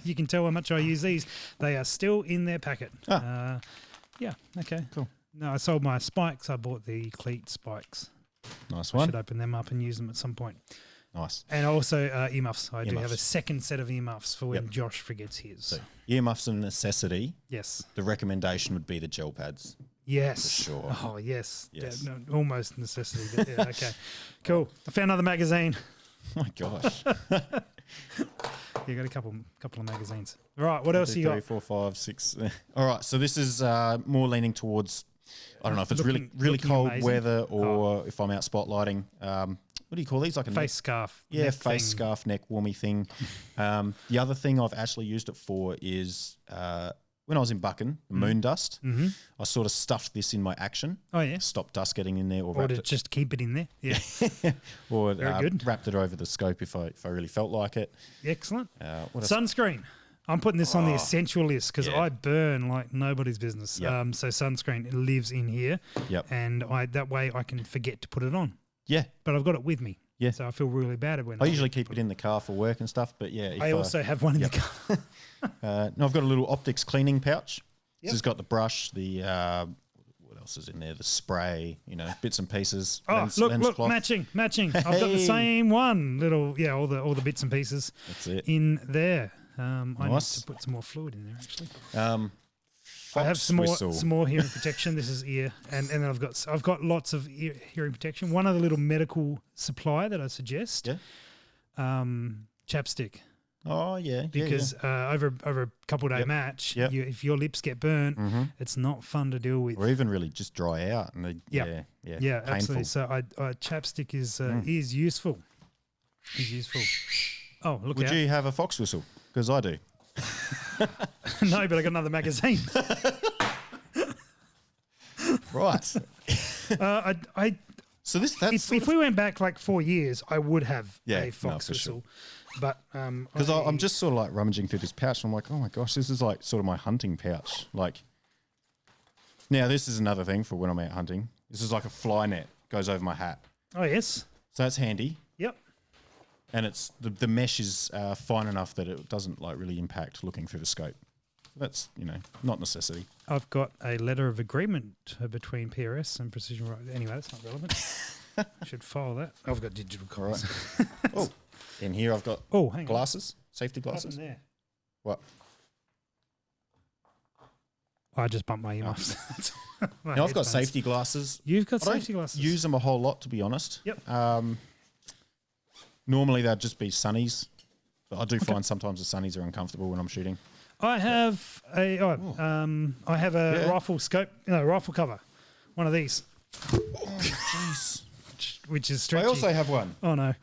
You can tell how much I use these. They are still in their packet. Yeah, okay.
Cool.
No, I sold my spikes. I bought the cleat spikes.
Nice
I
one.
should open them up and use them at some point.
Nice.
And also earmuffs. I do
Earmuffs.
have a second set of earmuffs for when Josh forgets his.
So earmuffs are a necessity.
Yes.
The recommendation would be the gel pads.
Yes.
For sure.
Oh, yes.
Yes.
Yeah, no, almost necessity. But yeah, okay. Cool. I found another magazine.
Oh my gosh.
You got a couple of magazines. All right. What else you got?
3, 4, 5, 6. All right. So this is more leaning towards, I don't know if it's really
looking
cold
amazing.
weather or if I'm out spotlighting. What do you call these? Like a
Face scarf.
Yeah,
neck
face
thing.
scarf, neck warmy thing. The other thing I've actually used it for is when I was in Buchan, the moon dust, I sort of stuffed this in my action.
Oh, yeah.
Stop dust getting in there, or
Or
wrapped
to
it,
just keep it in there. Yeah.
or
Very good.
wrapped it over the scope if I really felt like it.
Excellent.
What else?
Sunscreen. I'm putting this on the essential list because
yeah.
I burn like nobody's business.
Yep.
So sunscreen lives in here.
Yep.
And that way I can forget to put it on.
Yeah.
But I've got it with me.
Yeah.
So I feel really bad when
I usually keep it in the car for work and stuff, but yeah.
I also have one in the car.
No, I've got a little optics cleaning pouch.
Yep.
This has got the brush, the what else is in there? The spray, bits and pieces.
Oh,
lens
look,
cloth.
matching. I've got the same one. All the bits and pieces
That's it.
in there. I need
Nice.
to put some more fluid in there actually.
Fox
I have some
whistle.
more hearing protection. This is ear, and then I've got lots of hearing protection. One other little medical supply that I suggest.
Yeah.
Chapstick.
Oh yeah.
Because over a couple day
Yep.
match,
Yep.
if your lips get burnt,
Mm-hmm.
it's not fun to deal with.
Or even really just dry out. And
Yeah,
painful.
absolutely. So chapstick is useful. Is useful. Oh, look
Would
out.
you have a fox whistle? Because I do.
No, but I got another magazine.
Right. So that's
If we went back like 4 years, I would have
Yeah,
a
no,
fox
for sure.
whistle. But
because I'm just sort of like rummaging through this pouch. And I'm like, oh my gosh, this is like sort of my hunting pouch. Like, now this is another thing for when I'm out hunting. This is like a fly net goes over my hat,
oh yes,
so that's handy.
yep.
And it's the mesh is fine enough that it doesn't like really impact looking through the scope. That's not necessity.
I've got a letter of agreement between PRS and Precision. Anyway, that's not relevant. I should file that. I've got digital
All
copies.
right. Oh, in here I've got
Oh, hang on.
glasses, safety
What
glasses.
happened there?
What?
I just bumped my earmuffs. My
Now I've got
headphones.
safety glasses.
You've got
I don't
safety glasses.
use them a whole lot, to be honest.
Yep.
Normally they'd just be sunnies, but I do find sometimes the sunnies are uncomfortable when I'm shooting.
I have a rifle scope, rifle cover, one of these.
Oh, jeez.
Which is stretchy.
I also have one.
Oh no.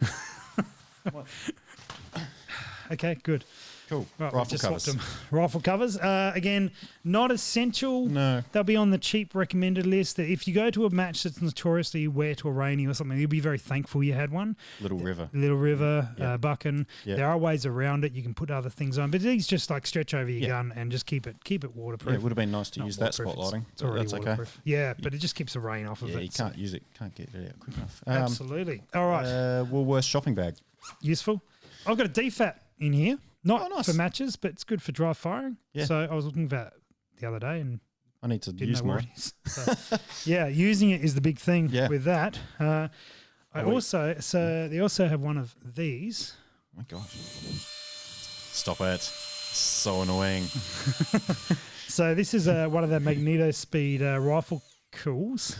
Okay, good.
Cool.
Right,
Rifle covers.
Rifle covers. Again, not essential.
No.
They'll be on the cheap recommended list. If you go to a match that's notoriously wet or rainy or something, you'll be very thankful you had one.
Little River,
Bucking.
Yep.
There are ways around it. You can put other things on, but these just like stretch over your gun and just keep it waterproof.
Yeah, it would have been nice to use that
waterproof,
spotlighting.
It's already
That's
waterproof.
okay.
Yeah, but it just keeps the rain off of it.
Yeah, you can't use it. Can't get it out quick enough.
Absolutely. All right.
Woolworths shopping bag.
Useful. I've got a DFAT in here. Not
nice.
for matches, but it's good for dry firing.
Yeah.
So I was looking for that the other day and
I need to
didn't
use
know where
more.
it is. So, yeah, using it is the big thing with that. They also have one of these.
Oh my gosh. Stop it. So annoying.
So this is one of the Magneto Speed rifle cools,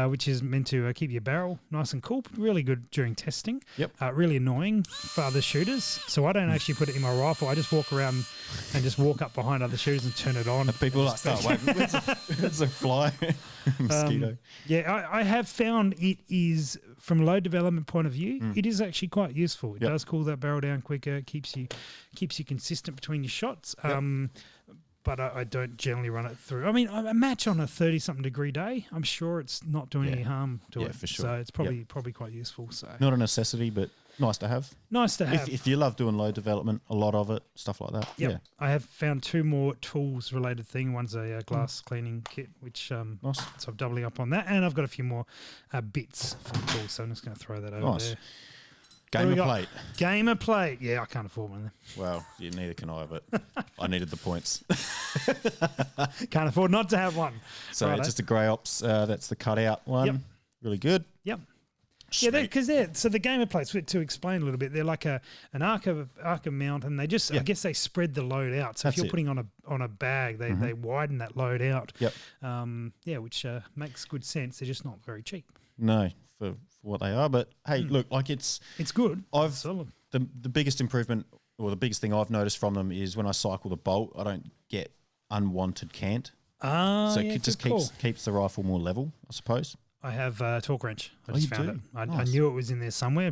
which is meant to keep your barrel nice and cool. Really good during testing.
Yep.
Really annoying for other shooters. So I don't actually put it in my rifle. I just walk around and just walk up behind other shooters and turn it on.
And people like start waving. It's a fly. Mosquito.
I have found it is, from a load development point of view, it is actually quite useful. It does cool that barrel down quicker. It keeps you consistent between your shots. But I don't generally run it through. I mean, a match on a 30-something degree day, I'm sure it's not doing any harm to it.
Yeah, for sure.
So it's probably quite useful. So
Not a necessity, but nice to have.
Nice to have.
If you love doing load development, a lot of it, stuff like that.
Yep.
Yeah.
I have found two more tools related thing. One's a glass cleaning kit, which
Nice.
so I'm doubling up on that, and I've got a few more bits for the tools. So I'm just going to throw that over
Nice.
there.
Gamer plate.
Gamer plate. Yeah, I can't afford one of them.
Well, neither can I, but I needed the points.
Can't afford not to have one.
So
Righto.
just a grey ops. That's the cutout one.
Yep.
Really good.
Yep. Yeah, because so the gamer plates, to explain a little bit, they're like an Arca mount, and they just I guess they spread the load out. So if you're putting on a bag, they widen that load out.
Yep.
Which makes good sense. They're just not very cheap.
No, for what they are. But hey, look, like it's
good.
I've
solid.
The biggest improvement, or the biggest thing I've noticed from them is when I cycle the bolt, I don't get unwanted cant. So it just keeps the rifle more level, I suppose.
I have a torque wrench. I just found it. I
Nice.
knew it was in there somewhere.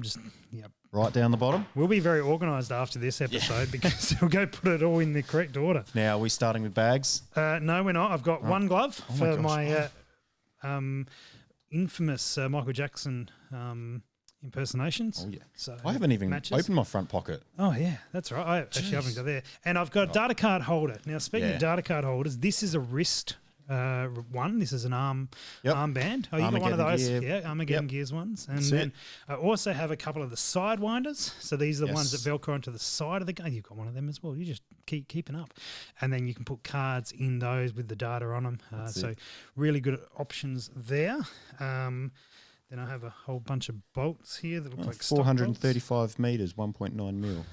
Right down the bottom.
We'll be very organised after this episode because we'll go put it all in the correct order.
Now, are we starting with bags?
No, we're not. I've got one glove for
gosh.
my infamous Michael Jackson impersonations.
Oh, yeah.
So
I haven't even
matches.
opened my front pocket.
Oh, yeah, that's right. I actually haven't got there. And I've got a data card holder. Now, speaking of data card holders, this is a wrist one. This is an armband. Oh, you got one of those?
Gear.
Yeah, Armageddon Gears ones. And then I also have a couple of the sidewinders. So these are the ones that Velcro onto the side of the gun. You've got one of them as well. You just keep keeping up. And then you can put cards in those with the data on them. So really good options there. Then I have a whole bunch of bolts here that look like
435 metres, 1.9 mil.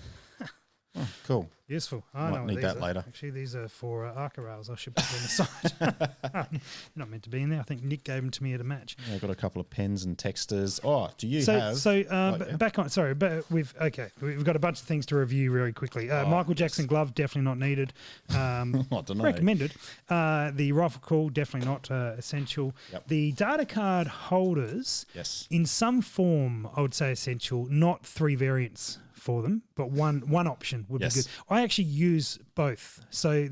Oh, cool.
Useful. I
Might
know what
need
these
that
are.
later.
Actually, these are for Arca rails. I should put them aside. They're not meant to be in there. I think Nick gave them to me at a match.
Yeah, I've got a couple of pens and texters. Oh, do you have?
Back on. Sorry, but we've got a bunch of things to review really quickly. Michael Jackson glove, definitely not needed.
I don't know.
Recommended. The rifle call, definitely not essential.
Yep.
The data card holders, in some form, I would say essential. Not three variants for them, but one option would be good. I actually use both. So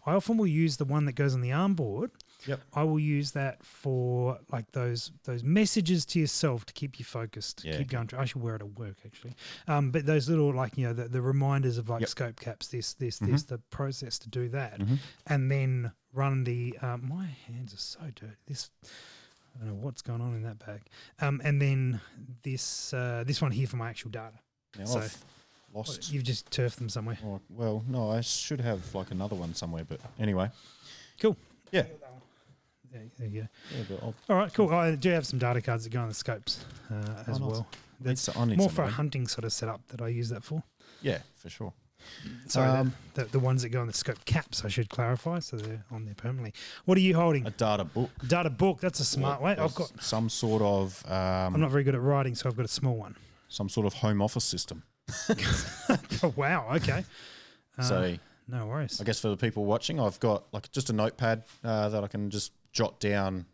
I often will use the one that goes on the arm board.
Yep.
I will use that for like those messages to yourself to keep you focused, keep going. I should wear it at work actually. But those little the reminders of like scope caps, this, the process to do that, and then run the. My hands are so dirty. I don't know what's going on in that bag. And then this one here for my actual data.
Now
so
I've lost.
You've just turfed them somewhere.
Oh, well, no, I should have like another one somewhere, but anyway.
Cool.
Yeah.
There you go.
Yeah, but
all right, cool. I do have some data cards that go on the scopes as well. That's more for a hunting sort of setup that I use that for.
Yeah, for sure.
Sorry, the ones that go on the scope caps, I should clarify, so they're on there permanently. What are you holding?
A data book.
Data book. That's a smart way. I've got
some sort of.
I'm not very good at writing, so I've got a small one.
some sort of home office system.
Oh, wow. Okay.
So
no worries.
I guess for the people watching, I've got like just a notepad that I can just jot down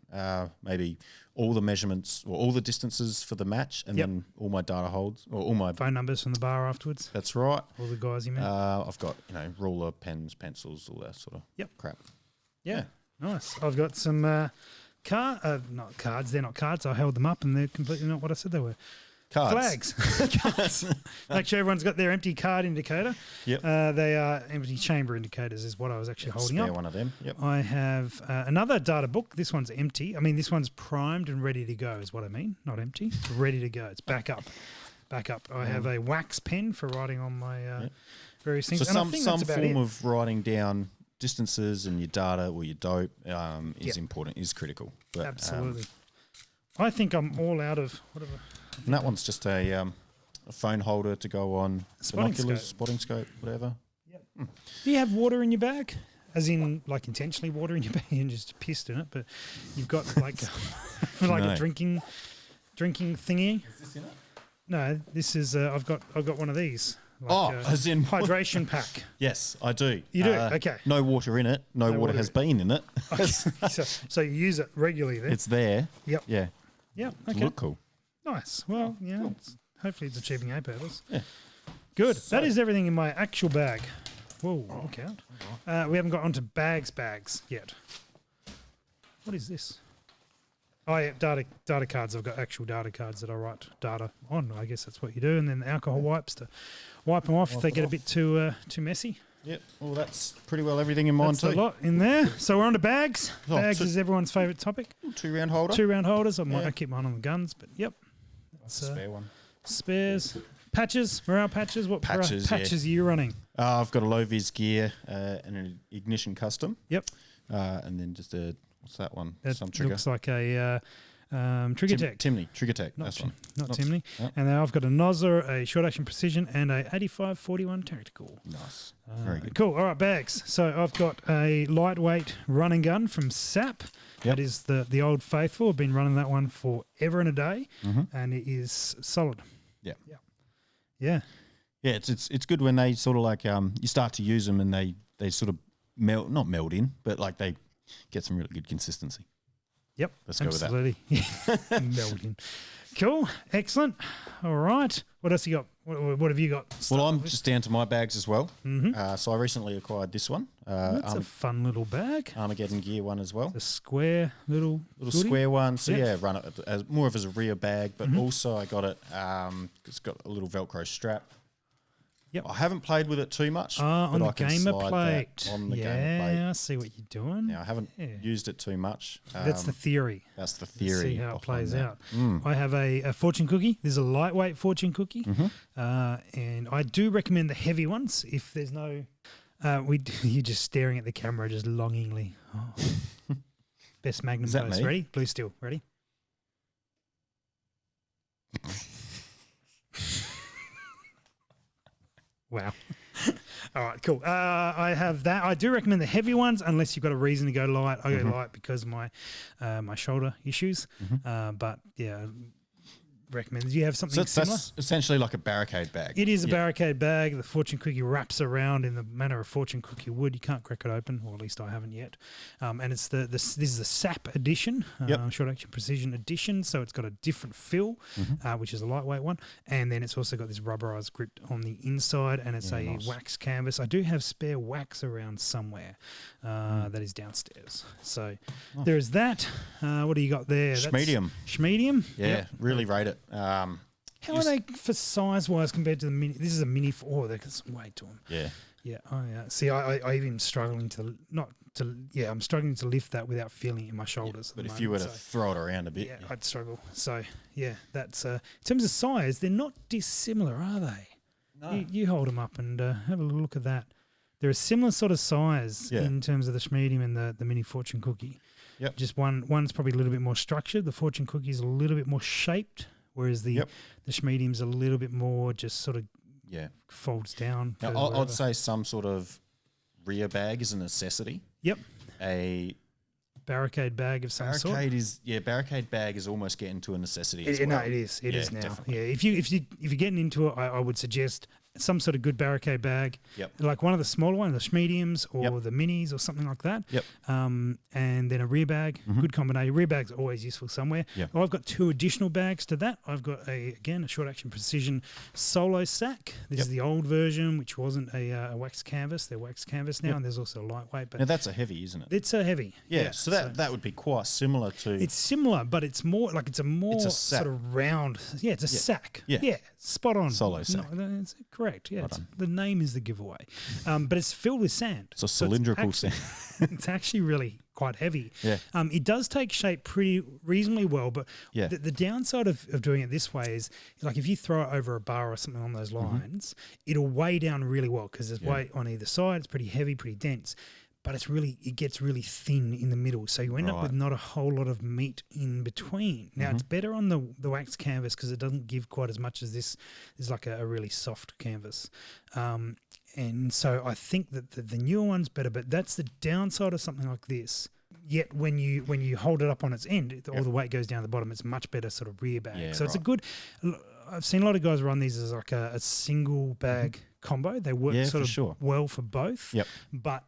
maybe all the measurements or all the distances for the match, and then all my data holds or all my
phone numbers from the bar afterwards.
That's right.
All the guys you met.
I've got ruler, pens, pencils, all that sort of crap.
Yeah. Nice. I've got some not cards. They're not cards. I held them up and they're completely not what I said they were.
Cards.
Flags. Cards. Make sure everyone's got their empty card indicator.
Yep.
They are empty chamber indicators is what I was actually holding up.
One of them. Yep.
I have another data book. This one's empty. I mean, this one's primed and ready to go is what I mean. Not empty. Ready to go. It's back up. Back up. I have a wax pen for writing on my various things.
So
and
some form of writing down distances and your data or your dope is important, is critical. But,
absolutely. I think I'm all out of whatever.
And that one's just a phone holder to go on binoculars, spotting scope, whatever.
Yep. Do you have water in your bag? As in, like, intentionally water in your bag and just pissed in it, but you've got like a drinking thingy.
Is this in it?
No, this is I've got one of these.
Like, as in
hydration pack.
Yes, I do.
You do? Okay.
No water in it. No water has been in it.
Okay. so you use it regularly then?
It's there.
Yep.
Yeah.
Yep. Okay.
Look cool.
Nice. Well, yeah. Cool. Hopefully it's achieving A purpose.
Yeah.
Good. So, that is everything in my actual bag. Whoa, look out. We haven't got onto bags yet. What is this? Oh, yeah, data cards. I've got actual data cards that I write data on. I guess that's what you do. And then the alcohol wipes to wipe them off if they get a bit too messy.
Yep. Well, that's pretty well everything in mine
that's
too.
That's a lot in there. So we're on to bags. Bags is everyone's favourite topic.
2-round holder.
2-round holders. I keep mine on the guns, but yep.
That's a spare one.
Spares. Patches. Morale patches. What patches are you running?
I've got a low vis gear and an ignition custom.
Yep.
And then just what's that one?
That looks like a Trigger Tech.
Timney. Trigger Tech. That's one.
Not Timney. Yep. And then I've got a Nosler, a short action precision, and a 8541 tactical.
Nice. Very good.
Cool. All right, bags. So I've got a lightweight running gun from SAP. That is the old faithful. I've been running that one forever and a day, and it is solid.
Yeah.
Yeah.
Yeah. It's good when they sort of like you start to use them and they sort of not meld in, but like they get some really good consistency.
Yep.
Let's go with that.
Absolutely. Meld in. Cool. Excellent. All right. What else you got? What have you got?
Well, I'm just down to my bags as well. So I recently acquired this one.
That's a fun little bag.
Armageddon gear one as well.
A square little
square one. So run it as more of as a rear bag, but also I got it. It's got a little Velcro strap.
Yep.
I haven't played with it too much.
On the gamer plate.
On the gamer plate.
Yeah, I see what you're doing.
Now I haven't used it too much.
That's the theory.
That's the theory.
Let's see how it plays out. I have a fortune cookie. There's a lightweight fortune cookie, and I do recommend the heavy ones if there's no. You're just staring at the camera, just longingly. Oh. Best Magnum pose. Ready? Blue steel. Ready? Wow. All right, cool. I have that. I do recommend the heavy ones unless you've got a reason to go light. I go light because of my shoulder issues. But yeah, recommend. Do you have something similar?
That's essentially like a barricade bag.
It is a barricade bag. The fortune cookie wraps around in the manner of fortune cookie would. You can't crack it open, or at least I haven't yet. And it's this is the SAP edition, short action precision edition. So it's got a different fill, which is a lightweight one, and then it's also got this rubberized grip on the inside, and it's a wax canvas. I do have spare wax around somewhere that is downstairs. So there is that. What do you got there?
Schmedium.
Schmedium.
Yeah, really rate it.
How are they for size-wise compared to the mini? This is a mini. They've got some weight to them.
Yeah.
Yeah. Oh, yeah. See, I even struggling I'm struggling to lift that without feeling it in my shoulders.
But if you were to throw it around a bit,
I'd struggle. So yeah, that's in terms of size, they're not dissimilar, are they? No. You hold them up and have a little look at that. They're a similar sort of size in terms of the Schmedium and the mini fortune cookie.
Yep.
Just one's probably a little bit more structured. The fortune cookie is a little bit more shaped, whereas the Schmedium's a little bit more just sort of folds down.
Now, I'd say some sort of rear bag is a necessity.
Yep.
A
barricade bag of some sort.
Barricade bag is almost getting to a necessity as well.
No, it is. It is now.
Definitely.
Yeah, if you're getting into it, I would suggest some sort of good barricade bag, like one of the smaller ones, the mediums or the minis or something like that. And then a rear bag, good combination. Rear bag's always useful somewhere. Well, I've got 2 additional bags to that. I've got a short action precision solo sack. This is the old version, which wasn't a wax canvas. They're wax canvas now, and there's also a lightweight. But
now that's a heavy, isn't it?
It's a heavy.
Yeah. So that would be quite similar to.
It's similar, but it's more like it's a sort of round. Yeah, it's a sack. Yeah, spot on.
Solo sack.
No, it's correct. Yeah, the name is the giveaway. But it's filled with sand.
It's a cylindrical
sand. It's actually really quite heavy.
Yeah.
It does take shape pretty reasonably well, but the downside of doing it this way is, like, if you throw it over a bar or something on those lines, it'll weigh down really well because there's weight on either side. It's pretty heavy, pretty dense. But it gets really thin in the middle, so you end up with not a whole lot of meat in between. Now, it's better on the wax canvas because it doesn't give quite as much as this is like a really soft canvas. And so I think that the newer one's better, but that's the downside of something like this. Yet when you hold it up on its end, all the weight goes down the bottom. It's much better sort of rear bag. So it's a good. I've seen a lot of guys run these as like a single bag combo. They work well for both. But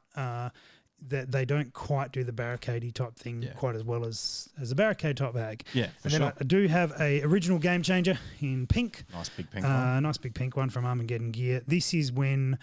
that they don't quite do the barricade type thing quite as well as a barricade type bag. And then I do have a original Game Changer in pink.
Nice big pink one.
Nice big pink one from Armageddon Gear. This is when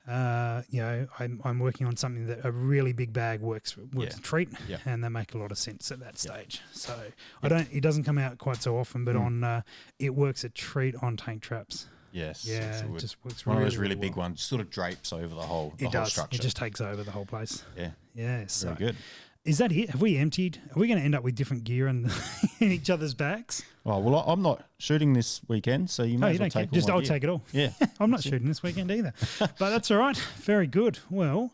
I'm working on something that a really big bag works a treat, and they make a lot of sense at that stage. So it doesn't come out quite so often, but on it works a treat on tank traps.
Yes.
Yeah, it just works
one
really,
of those really
really
big
well.
ones, sort of drapes over the whole structure.
It just takes over the whole place.
Yeah.
Yeah. So
very good.
Is that it? Have we emptied? Are we going to end up with different gear in each other's bags?
Oh, well, I'm not shooting this weekend, so you may as well take all my
I'll
gear.
take it all.
Yeah.
I'm not shooting this weekend either. But that's all right. Very good. Well,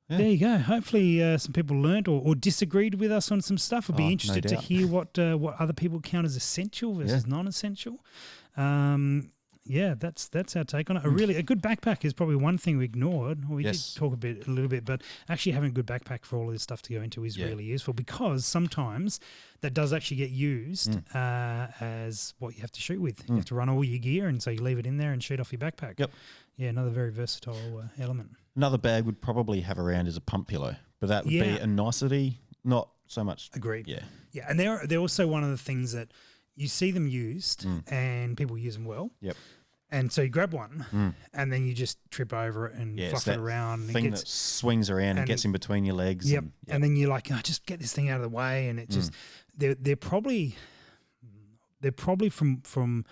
there you go. Hopefully some people learnt or disagreed with us on some stuff. I'd be interested to hear what other people count as essential versus non-essential. That's our take on it. A good backpack is probably one thing we ignored. We did talk a little bit, but actually having a good backpack for all of this stuff to go into is really useful, because sometimes that does actually get used as what you have to shoot with. You have to run all your gear, and so you leave it in there and shoot off your backpack. Yep. Yeah, another very versatile element.
Another bag would probably have around is a pump pillow, but that would be a nicety, not so much.
Agreed.
Yeah.
Yeah, and they're also one of the things that you see them used and people use them well.
Yep.
And so you grab one and then you just trip over it and fluff it around.
Thing that swings around and gets in between your legs.
Yep. And then you're like, just get this thing out of the way. And it just, they're probably from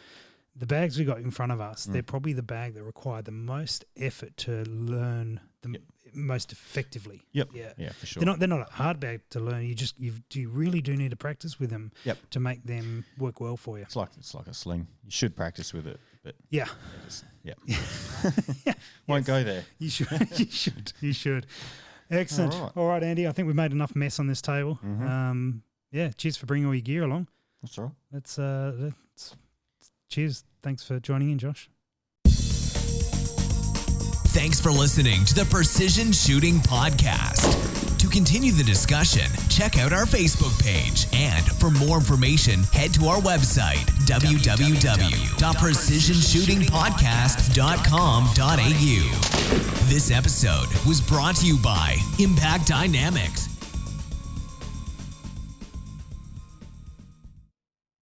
the bags we got in front of us, they're probably the bag that required the most effort to learn the most effectively.
Yep.
Yeah,
for sure.
They're not a hard bag to learn. You really do need to practice with them to make them work well for you.
It's like a sling. You should practice with it, but won't go there.
You should. You should. Excellent. All right, Andy. I think we've made enough mess on this table. Cheers for bringing all your gear along.
That's all right.
Let's cheers. Thanks for joining in, Josh.
Thanks for listening to the Precision Shooting Podcast. To continue the discussion, check out our Facebook page. And for more information, head to our website, www.precisionshootingpodcast.com.au. This episode was brought to you by Impact Dynamics.